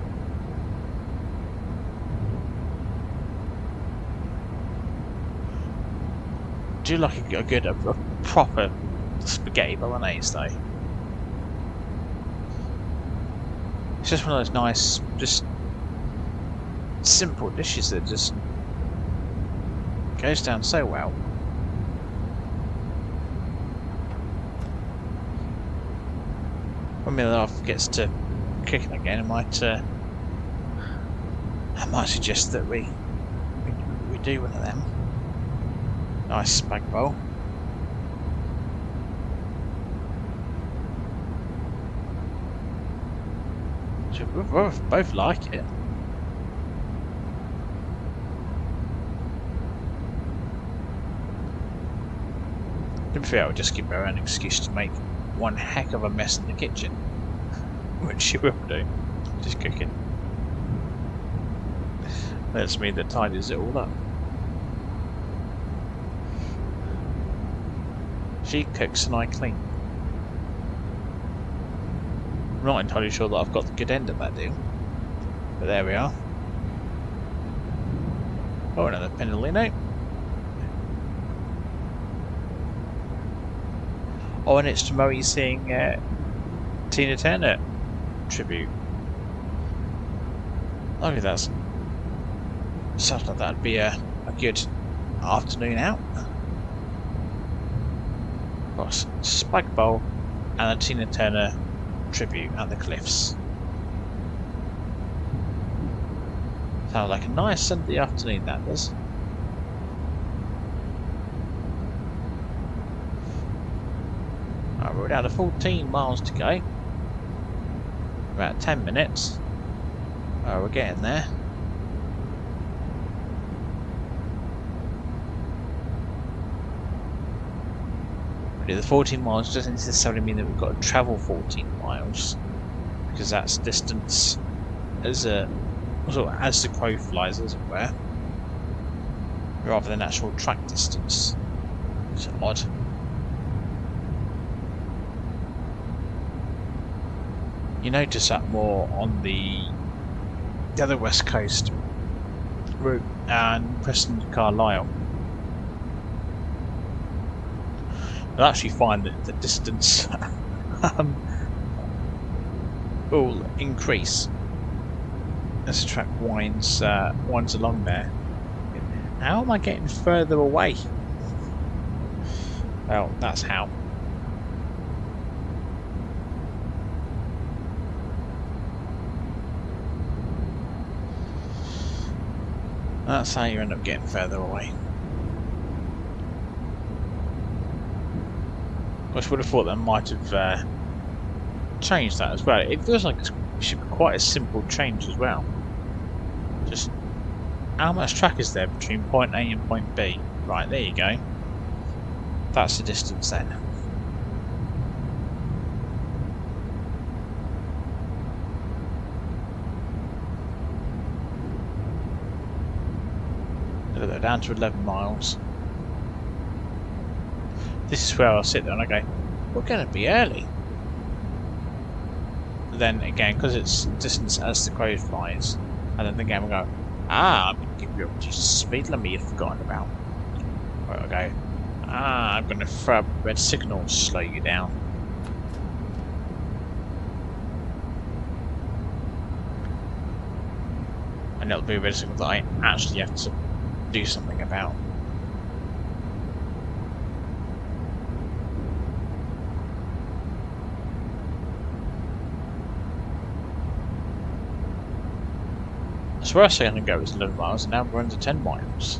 Do you like a good, a proper spaghetti bolognese though? It's just one of those nice, just simple dishes that just goes down so well. When my life gets to cooking again, I might suggest that we do one of them. Nice spag bowl. So we both like it. To be fair, I would just give her an excuse to make one heck of a mess in the kitchen, which she will do, just cooking. That's me that tidies it all up. She cooks and I clean. I'm not entirely sure that I've got the good end of that deal, but there we are. Oh, another Pendolino. Oh, and it's tomorrow seeing Tina Turner tribute. I think that's sounds like that'd be a good afternoon out. Got a spag bowl and a Tina Turner tribute at the Cliffs. Sounds like a nice Sunday afternoon, that does. Right, we're down to 14 miles to go. About 10 minutes. We're getting there. The 14 miles doesn't necessarily mean that we've got to travel 14 miles, because that's distance as the crow flies, as it were, rather than actual track distance. It's odd. You notice that more on the other West Coast route and Preston to Carlisle. You'll actually find that the distance will increase as the track winds along there. How am I getting further away? Well, that's how. That's how you end up getting further away. I would have thought that might have changed that as well. It feels like it should be quite a simple change as well. Just how much track is there between point A and point B? Right, there you go. That's the distance then. They're down to 11 miles. This is where I'll sit there and I go, we're going to be early. But then again, because it's distance as the crow flies, and then again we go, I'm going to give you a speed limit you've forgotten about. Right, I go, I'm going to throw up a red signal to slow you down. And it'll be a red signal that I actually have to do something about. So where I was going to go is 11 miles, and now we're under 10 miles.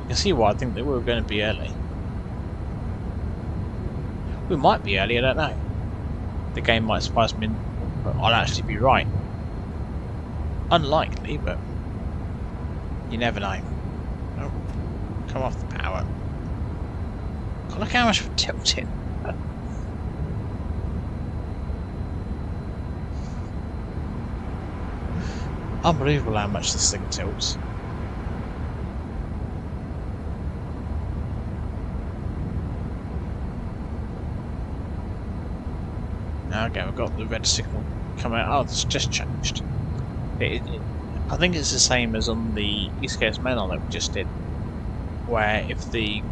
You can see why I think that we were going to be early. We might be early, I don't know. The game might surprise me, but I'll actually be right. Unlikely, but you never know. Oh, come off the power. God, look how much we're tilting. Unbelievable how much this thing tilts. Now again, we've got the red signal coming out. Oh, it's just changed. I think it's the same as on the East Coast Main Line that we just did, where if the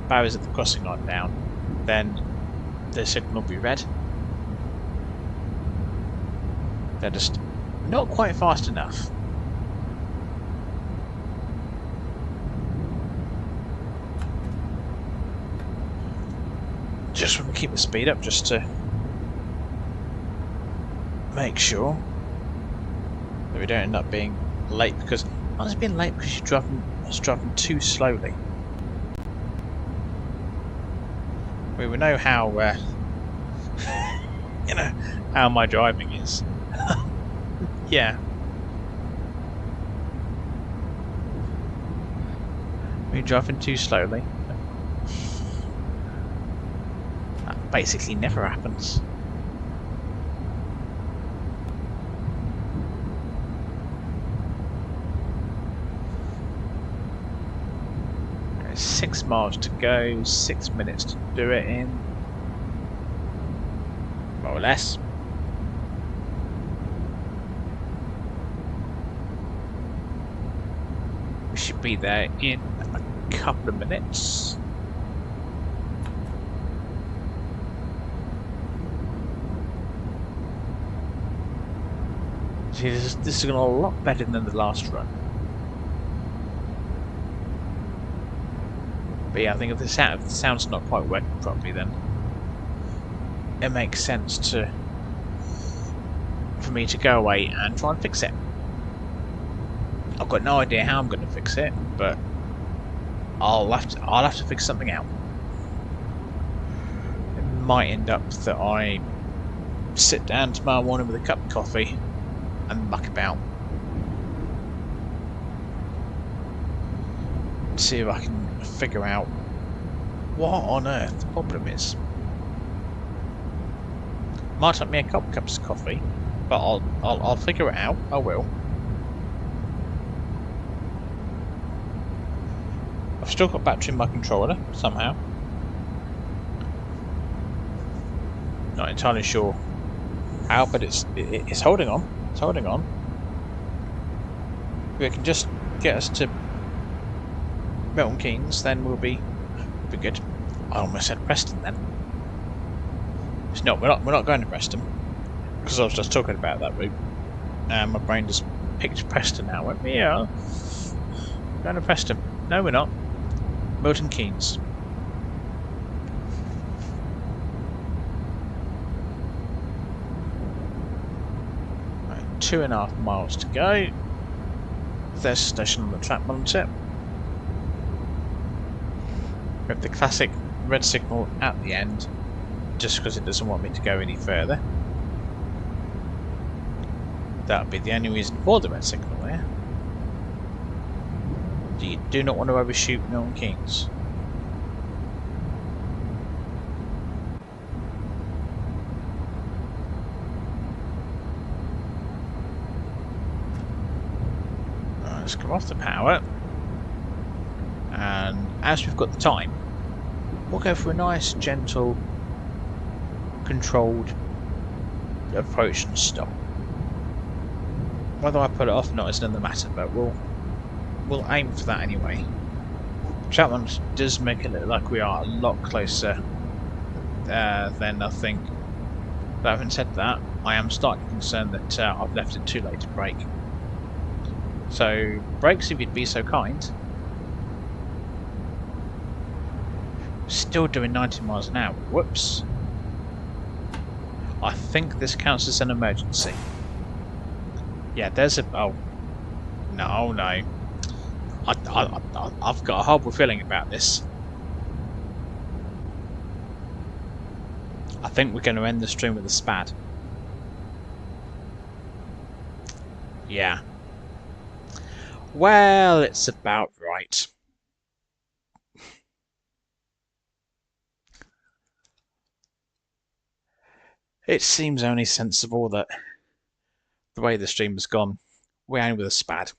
barriers at the crossing line down, then the signal will be red. They're just not quite fast enough. Just want to keep the speed up just to make sure that we don't end up being late, because I was being late because I was driving too slowly. We know how you know how my driving is. Yeah. We're driving too slowly. That basically never happens. Okay, 6 miles to go, 6 minutes to do it in. More or less. Should be there in a couple of minutes. See, this is going a lot better than the last run. But yeah, I think if the sound's not quite working properly, then it makes sense to for me to go away and try and fix it. I've got no idea how I'm going to fix it, but I'll have to figure something out. It might end up that I sit down tomorrow morning with a cup of coffee and muck about. See if I can figure out what on earth the problem is. Might take me a couple cups of coffee, but I'll figure it out. I will. I've still got battery in my controller somehow. Not entirely sure how, but it's holding on. It's holding on. If we can just get us to Milton Keynes, then we'll be good. I almost said Preston then. It's not. We're not going to Preston because I was just talking about that route, and my brain just picked Preston now. Went, yeah, going to Preston. No, we're not. Milton Keynes. Right, 2.5 miles to go. There's a station on the track monitor. With the classic red signal at the end, just because it doesn't want me to go any further. That would be the only reason for the red signal there. You do not want to overshoot Milton Keynes. Right, let's come off the power. And as we've got the time, we'll go for a nice, gentle, controlled approach and stop. Whether I put it off or not is another matter, but we'll aim for that anyway. Chapman does make it look like we are a lot closer than I think. But having said that, I am starting concerned that I've left it too late to brake. So, brakes if you'd be so kind. Still doing 90 miles an hour. Whoops. I think this counts as an emergency. Yeah, there's a... Oh. No, no. I've got a horrible feeling about this. I think we're going to end the stream with a spad. Yeah. Well, it's about right. It seems only sensible that the way the stream has gone, we're in with a spad.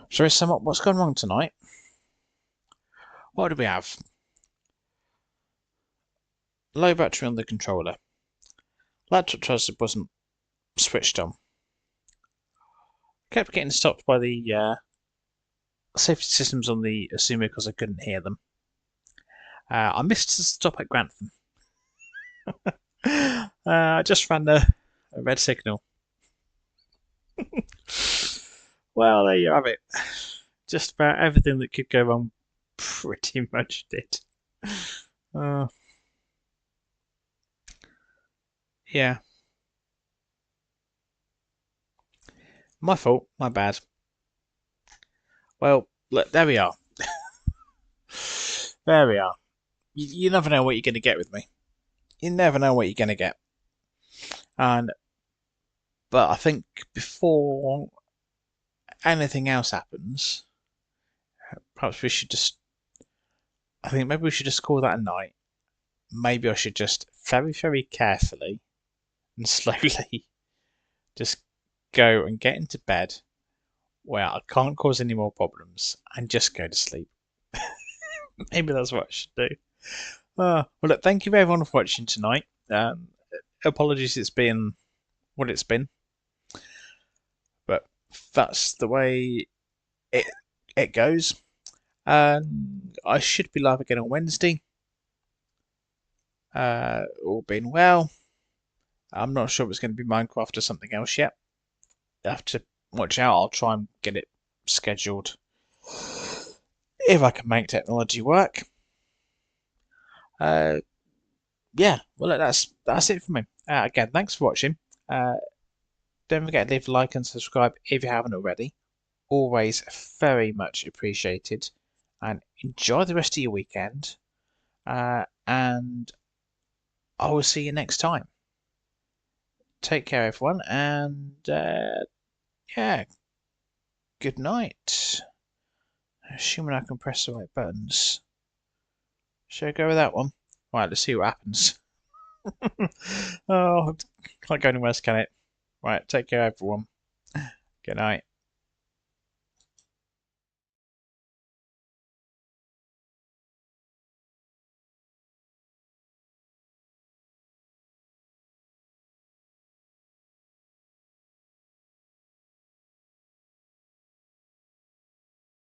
Shall we sum up what's gone wrong tonight? What do we have? Low battery on the controller. Laptop charger wasn't switched on. Kept getting stopped by the safety systems on the Azuma because I couldn't hear them. I missed the stop at Grantham. I just ran a red signal. Well, there you have it. Just about everything that could go wrong pretty much did. Yeah. My fault, my bad. Well, look, there we are. There we are. You never know what you're going to get with me. You never know what you're going to get. But I think before anything else happens, perhaps we should just... I think maybe we should just call that a night. Maybe I should just very, very carefully and slowly just go and get into bed where I can't cause any more problems and just go to sleep. Maybe that's what I should do. Well, look, thank you everyone for watching tonight. Apologies it's been what it's been. But that's the way it goes. I should be live again on Wednesday. All being well. I'm not sure if it's going to be Minecraft or something else yet. I have to watch out. I'll try and get it scheduled if I can make technology work. Yeah, well, that's it for me. Again, thanks for watching. Uh, don't forget to leave a like and subscribe if you haven't already. Always very much appreciated. And enjoy the rest of your weekend. And I will see you next time. Take care, everyone, and yeah, good night. Assuming I can press the right buttons. Should I go with that one? Right, let's see what happens. Oh, can't go anywhere else, can it? Right, take care, everyone. Good night.